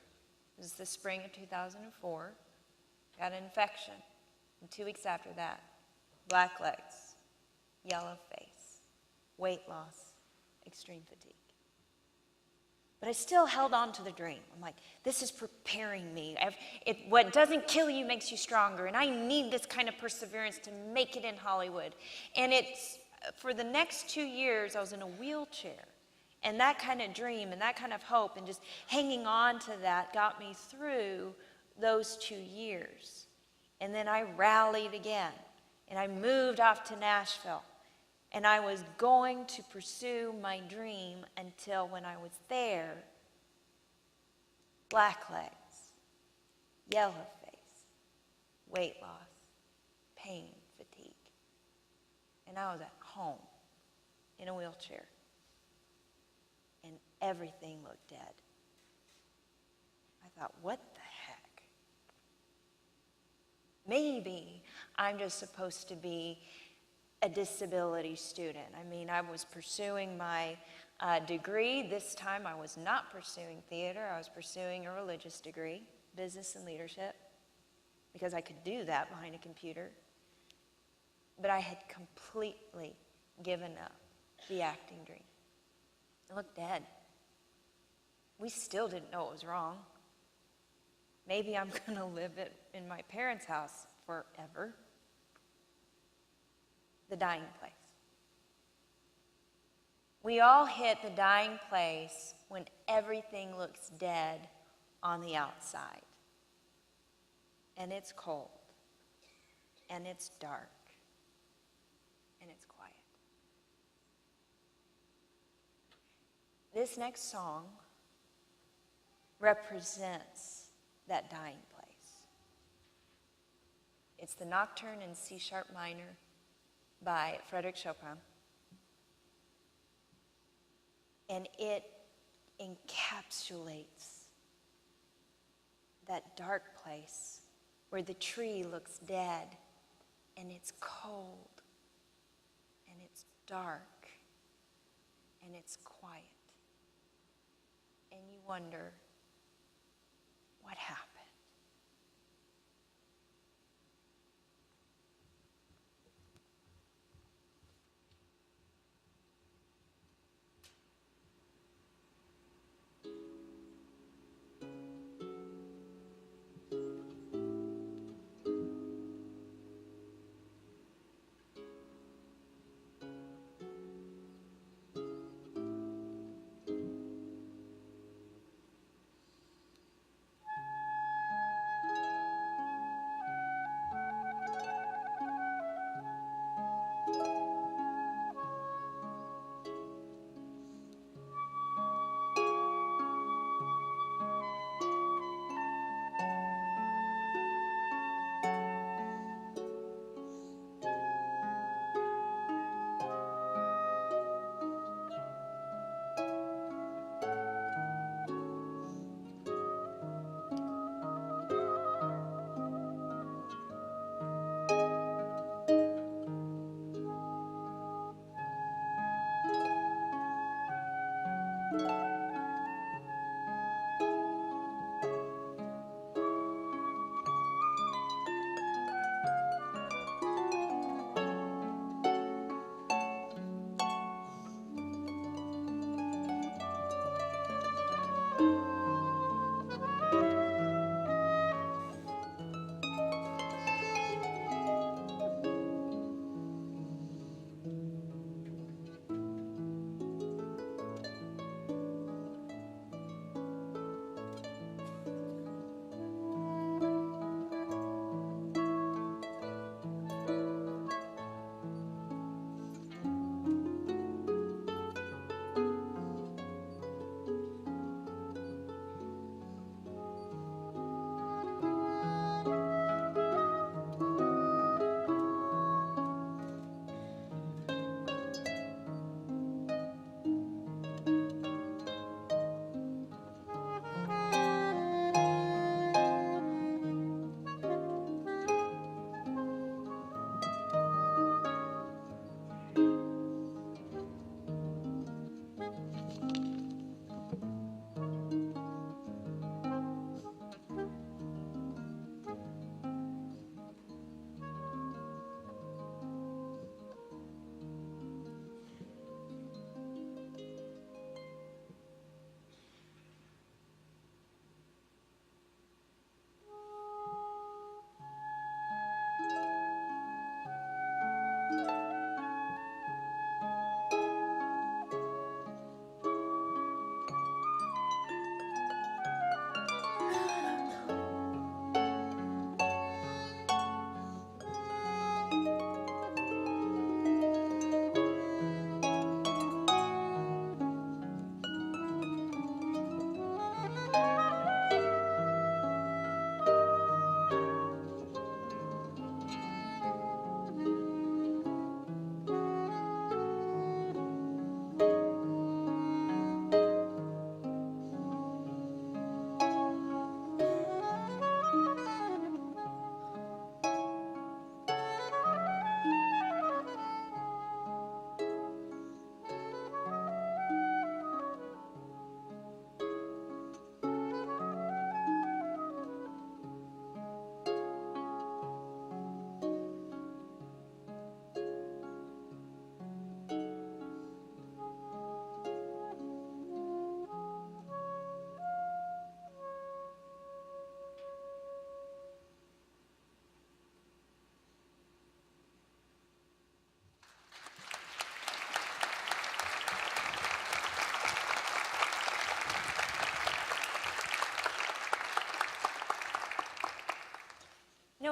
it was the spring of 2004, got an infection. And 2 weeks after that, black legs, yellow face, weight loss, extreme fatigue. But I still held on to the dream. I'm like, this is preparing me. What doesn't kill you makes you stronger, and I need this kind of perseverance to make it in Hollywood. And it's, for the next 2 years, I was in a wheelchair. And that kind of dream and that kind of hope and just hanging on to that got me through those 2 years. And then I rallied again, and I moved off to Nashville. And I was going to pursue my dream until when I was there, black legs, yellow face, weight loss, pain, fatigue. And I was at home in a wheelchair. And everything looked dead. I thought, what the heck? Maybe I'm just supposed to be a disability student. I mean, I was pursuing my degree. This time I was not pursuing theater. I was pursuing a religious degree, business and leadership, because I could do that behind a computer. But I had completely given up the acting dream. It looked dead. We still didn't know what was wrong. Maybe I'm going to live in my parents' house forever. The dying place. We all hit the dying place when everything looks dead on the outside. And it's cold. And it's dark. And it's quiet. This next song represents that dying place. It's the Nocturne in C-sharp minor by Frédéric Chopin. And it encapsulates that dark place where the tree looks dead and it's cold and it's dark and it's quiet. And you wonder, what happened?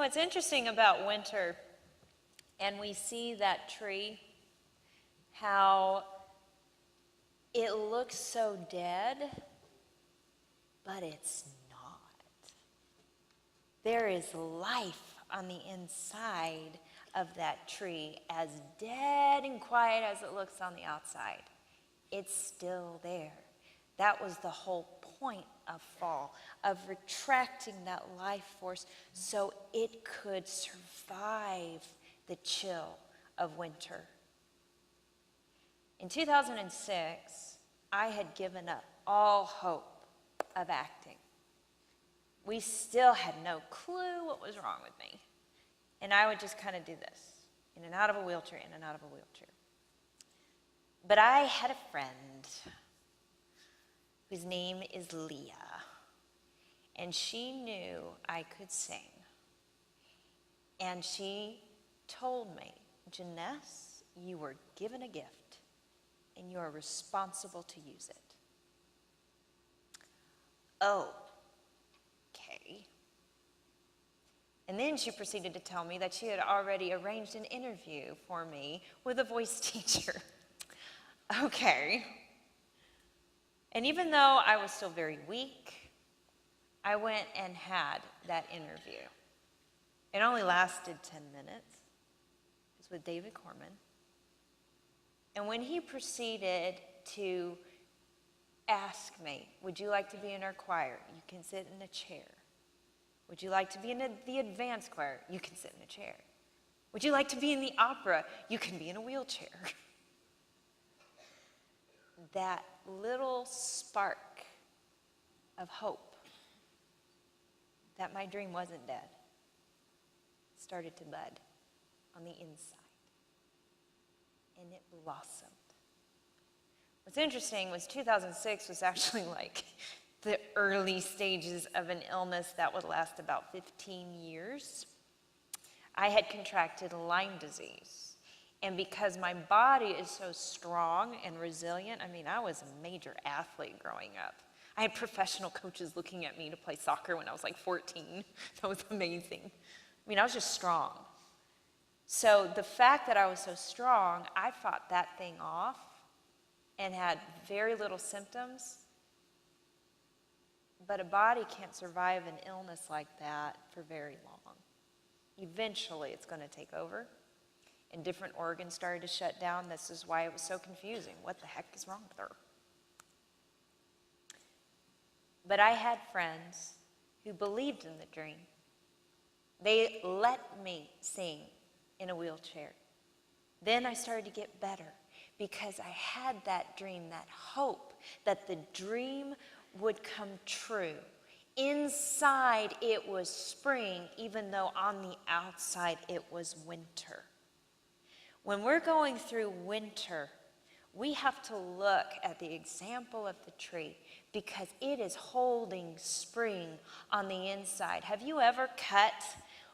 what's interesting about winter, and we see that tree, how it looks so dead, but it's not. There is life on the inside of that tree, as dead and quiet as it looks on the outside. It's still there. That was the whole point of fall, of retracting that life force so it could survive the chill of winter. In 2006, I had given up all hope of acting. We still had no clue what was wrong with me. And I would just kind of do this, in and out of a wheelchair, in and out of a wheelchair. But I had a friend whose name is Leah, and she knew I could sing. And she told me, Jenness, you were given a gift, and you are responsible to use it. Oh, okay. And then she proceeded to tell me that she had already arranged an interview for me with a voice teacher. Okay. And even though I was still very weak, I went and had that interview. It only lasted 10 minutes. It was with David Corman. And when he proceeded to ask me, would you like to be in our choir? You can sit in a chair. Would you like to be in the advanced choir? You can sit in a chair. Would you like to be in the opera? You can be in a wheelchair. That little spark of hope that my dream wasn't dead started to bud on the inside, and it blossomed. What's interesting was 2006 was actually like the early stages of an illness that would last about 15 years. I had contracted Lyme disease. And because my body is so strong and resilient, I mean, I was a major athlete growing up. I had professional coaches looking at me to play soccer when I was like 14. That was amazing. I mean, I was just strong. So the fact that I was so strong, I fought that thing off and had very little symptoms. But a body can't survive an illness like that for very long. Eventually, it's going to take over, and different organs started to shut down. This is why it was so confusing. What the heck is wrong with her? But I had friends who believed in the dream. They let me sing in a wheelchair. Then I started to get better because I had that dream, that hope that the dream would come true. Inside it was spring, even though on the outside it was winter. When we're going through winter, we have to look at the example of the tree because it is holding spring on the inside. Have you ever cut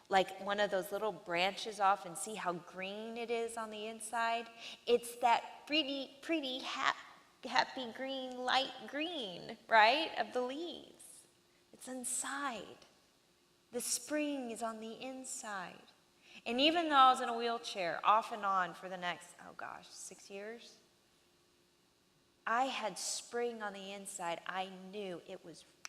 like one of those little branches off and see how green it is on the inside? It's that pretty happy green, light green, right, of the leaves. It's inside. The spring is on the inside. And even though I was in a wheelchair off and on for the next, 6 years, I had spring on the inside. I knew it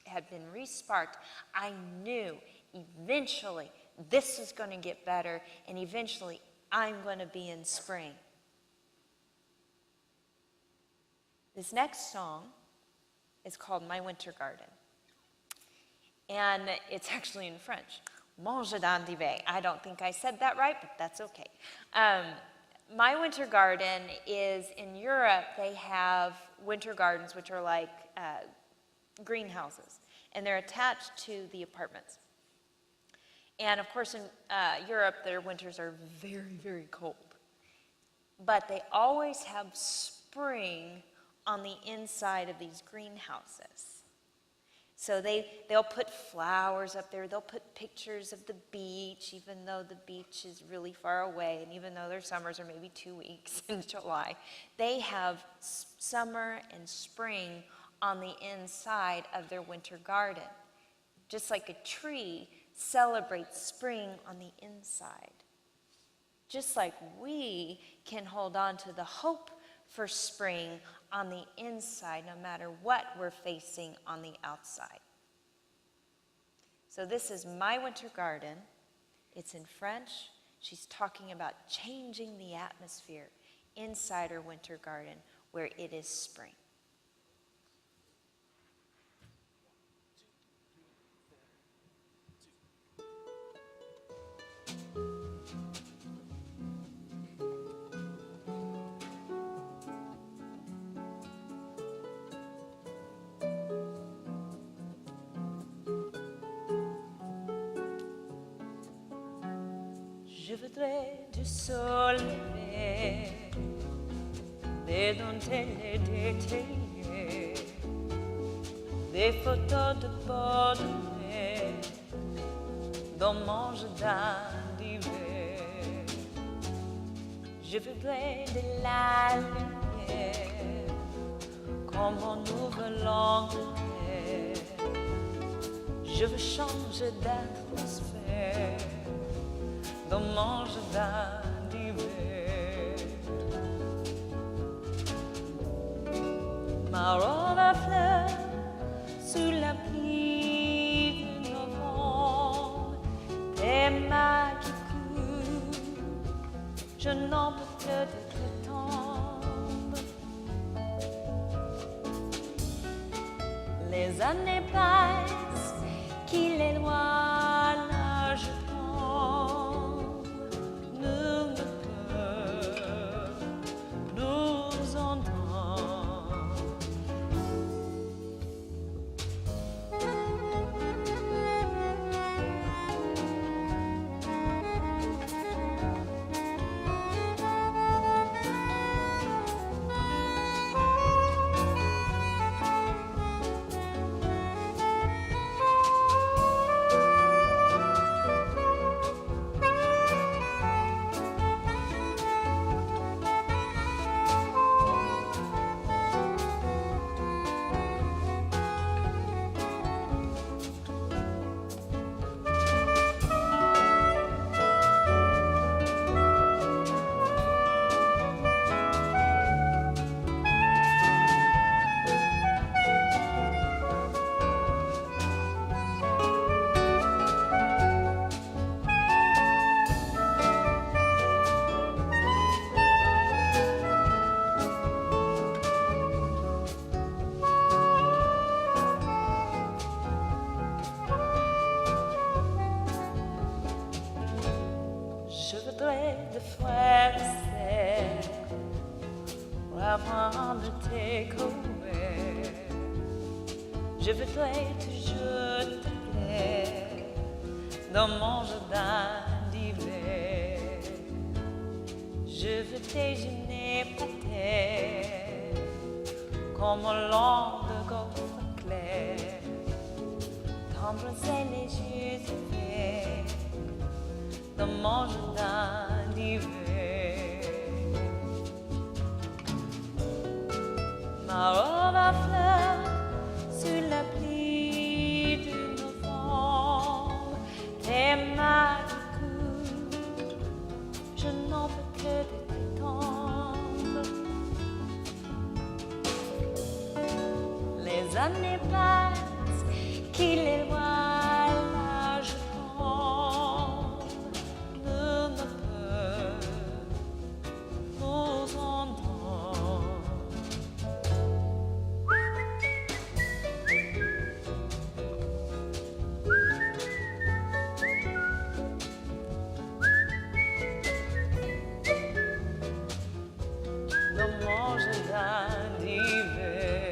had been re-sparked. I knew eventually this is going to get better, and eventually I'm going to be in spring. This next song is called My Winter Garden. And it's actually in French. Mon jardin d'hiver. I don't think I said that right, but that's okay. My Winter Garden is in Europe. They have winter gardens, which are like greenhouses, and they're attached to the apartments. And of course, in Europe, their winters are very, very cold. But they always have spring on the inside of these greenhouses. So they'll put flowers up there. They'll put pictures of the beach, even though the beach is really far away, and even though their summers are maybe 2 weeks in July. They have summer and spring on the inside of their winter garden. Just like a tree, celebrate spring on the inside. Just like we can hold on to the hope for spring on the inside, no matter what we're facing on the outside. So this is My Winter Garden. It's in French. She's talking about changing the atmosphere inside her winter garden where it is spring. Je voudrais du soleil, des dentelles détaillées, des photos de bord de mer dans mon jardin d'hiver. Je voudrais de la lumière comme en Nouvelle-Angleterre. Je veux changer d'atmosphère dans mon jardin d'hiver. Ma robe à fleurs sous la pluie de novembre, tes mains qui courent, je n'en peux que de te tendre. Les années passent, qu'il est loin, là je tombe. Nul ne peut nous entendre. Je voudrais de frères et sœurs pour apprendre tes couverts. Je voudrais toujours te plaire dans mon jardin d'hiver. Je veux déjeuner par terre comme un long de golfe clair, t'embrasser les yeux ouverts dans mon jardin d'hiver. Ma robe à fleurs sous la pluie de novembre, tes mains qui courent, je n'en peux que de t'étendre. Les années passent, qu'il est loin, là je tombe. Nul ne peut nous entendre. Dans mon jardin d'hiver.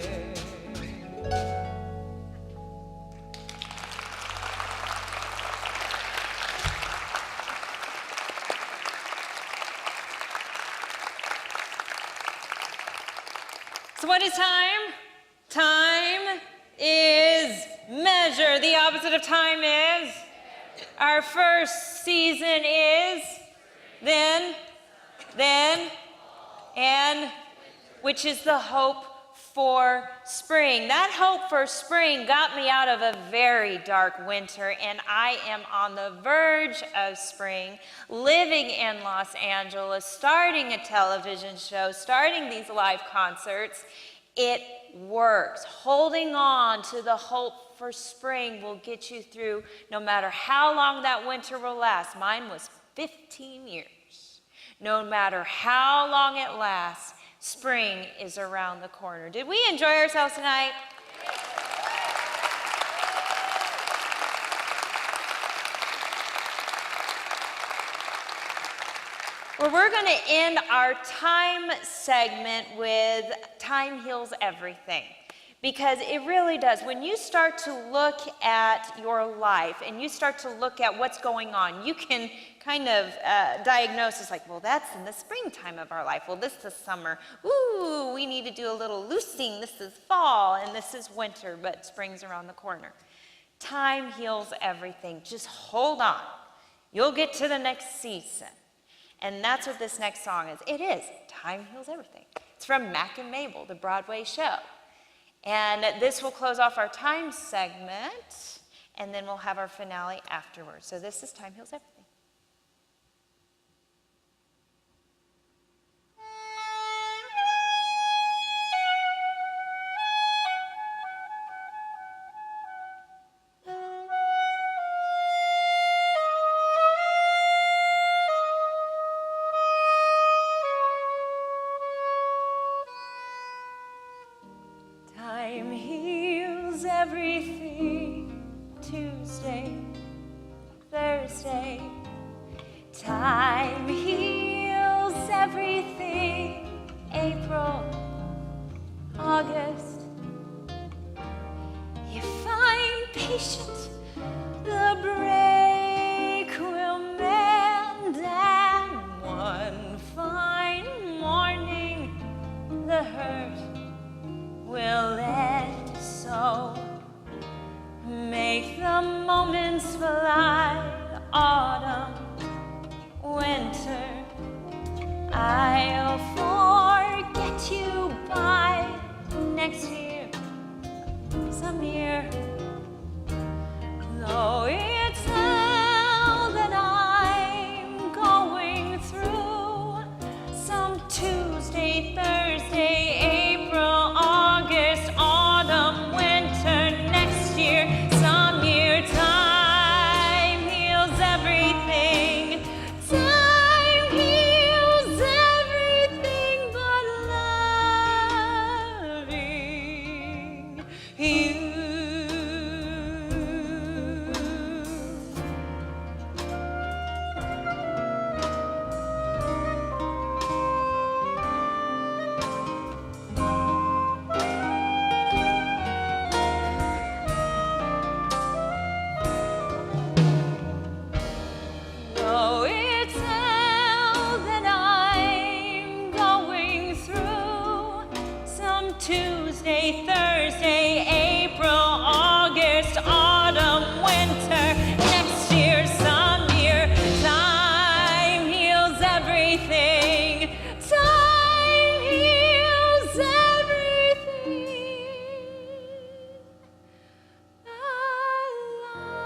So what is time? Time is measure. The opposite of time is? Our first season is? Then, and which is the hope for spring. That hope for spring got me out of a very dark winter, and I am on the verge of spring, living in Los Angeles, starting a television show, starting these live concerts. It works. Holding on to the hope for spring will get you through no matter how long that winter will last. Mine was 15 years. No matter how long it lasts, spring is around the corner. Did we enjoy ourselves tonight? Well, we're going to end our time segment with Time Heals Everything. Because it really does. When you start to look at your life and you start to look at what's going on, you can kind of diagnose it's like, well, that's in the springtime of our life. Well, this is summer. Ooh, we need to do a little loosing. This is fall and this is winter, but spring's around the corner. Time heals everything. Just hold on. You'll get to the next season. And that's what this next song is. It is. Time Heals Everything. It's from Mac and Mabel, the Broadway show. And this will close off our time segment, and then we'll have our finale afterwards. So this is Time Heals Everything. Time heals everything. Tuesday, Thursday. Time heals everything. April, August. If I'm patient, the break will mend, and one fine morning the hurt will end. So make the moments fly. Autumn, winter, I'll forget you by next year, some year. Though it's hell that I'm going through, some Tuesday, Thursday, April, August, autumn, winter, next year, some year. Time heals everything. Time heals everything but loving you. Though it's hell that I'm going through, some Tuesday, Thursday, April, August, autumn, winter, next year, some year. Time heals everything. Time heals everything. I love you.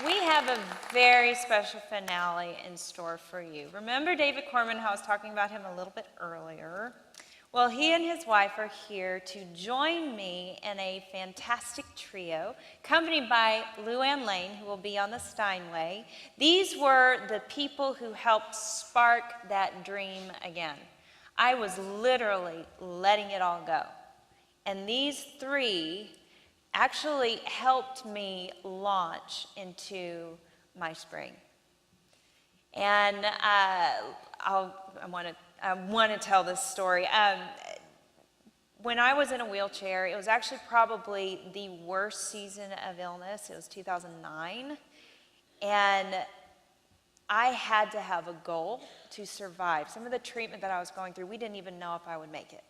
We have a very special finale in store for you. Remember David Corman, how I was talking about him a little bit earlier? Well, he and his wife are here to join me in a fantastic trio, accompanied by LuAnn Lane, who will be on the Steinway. These were the people who helped spark that dream again. I was literally letting it all go. And these three actually helped me launch into my spring. And I want to tell this story. When I was in a wheelchair, it was actually probably the worst season of illness. It was 2009. And I had to have a goal to survive. Some of the treatment that I was going through, we didn't even know if I would make it.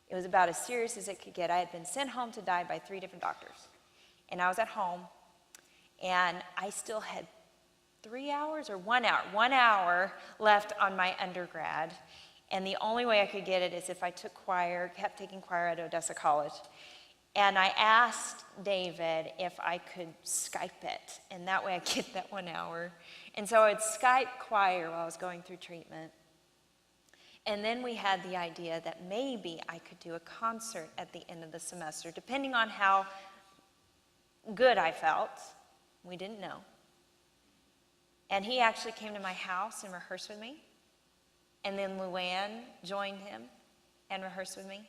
It was about as serious as it could get. I had been sent home to die by 3 different doctors. And I was at home, and I still had 3 hours or 1 hour, 1 hour left on my undergrad. And the only way I could get it is if I took choir, kept taking choir at Odessa College. And I asked David if I could Skype it, and that way I'd get that 1 hour. And so I'd Skype choir while I was going through treatment. And then we had the idea that maybe I could do a concert at the end of the semester, depending on how good I felt. We didn't know. And he actually came to my house and rehearsed with me. And then LuAnn joined him and rehearsed with me.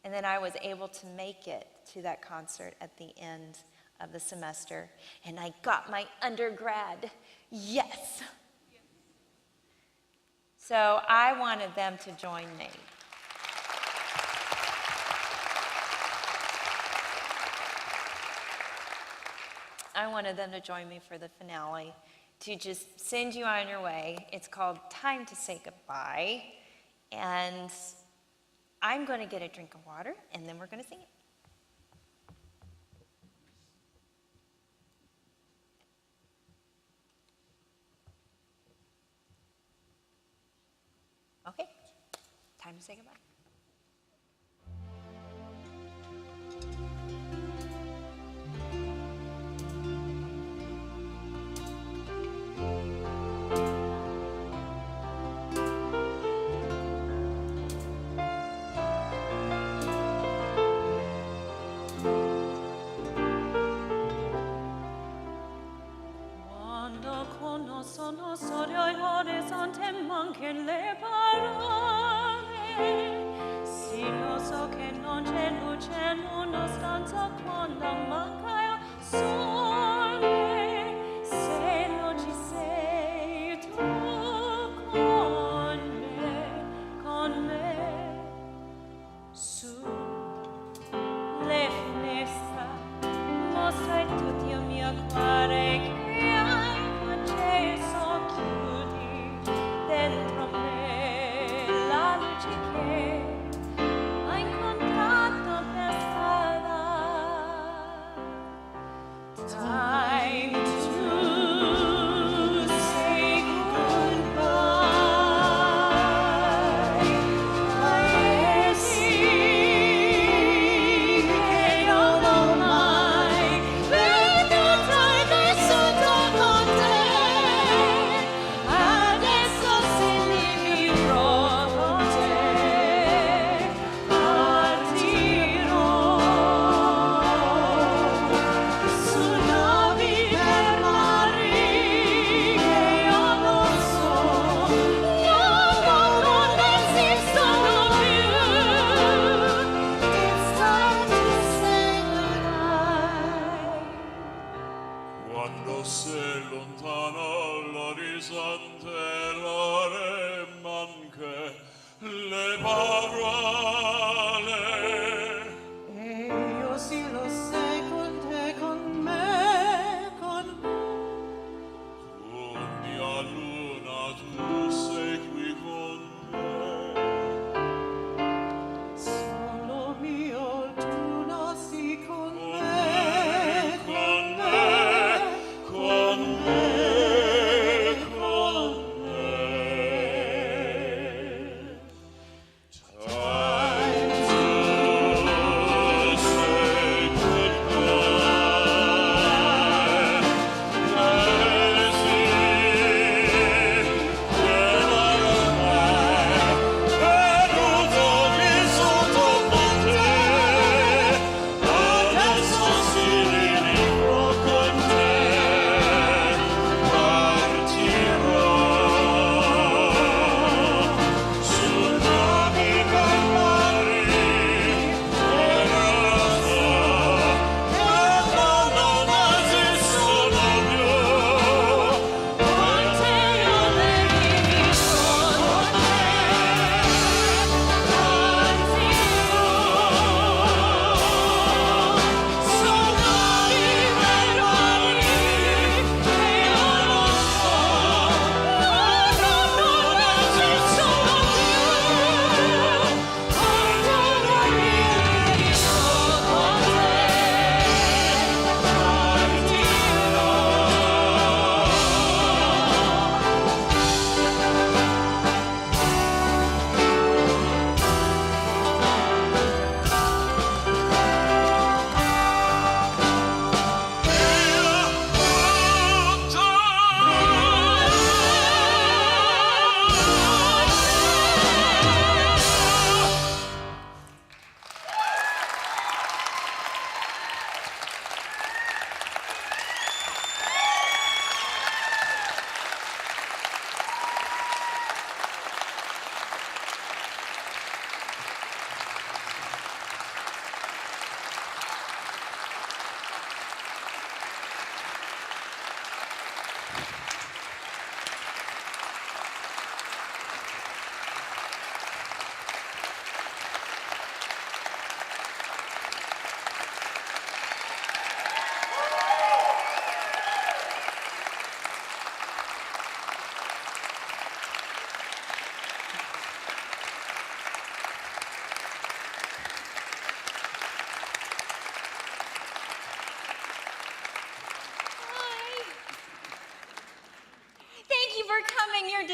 And then I was able to make it to that concert at the end of the semester. And I got my undergrad. Yes. So I wanted them to join me. I wanted them to join me for the finale, to just send you on your way. It's called Time to Say Goodbye. And I'm going to get a drink of water, and then we're going to sing it. Okay, time to say goodbye. Sono solo orizzonte, mancano le parole.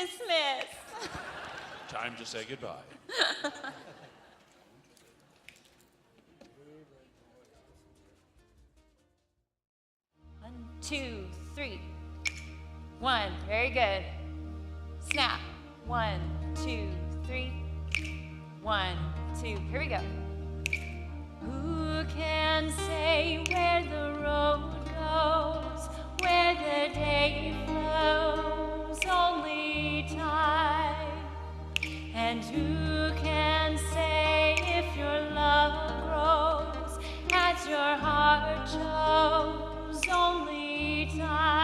dismiss. Time to say goodbye. 1, 2, 3. 1, very good. Snap. 1, 2, 3. 1, 2, here we go. Who can say where the road goes, where the day flows? Only time. And who can say if your love grows as your heart chose? Only time.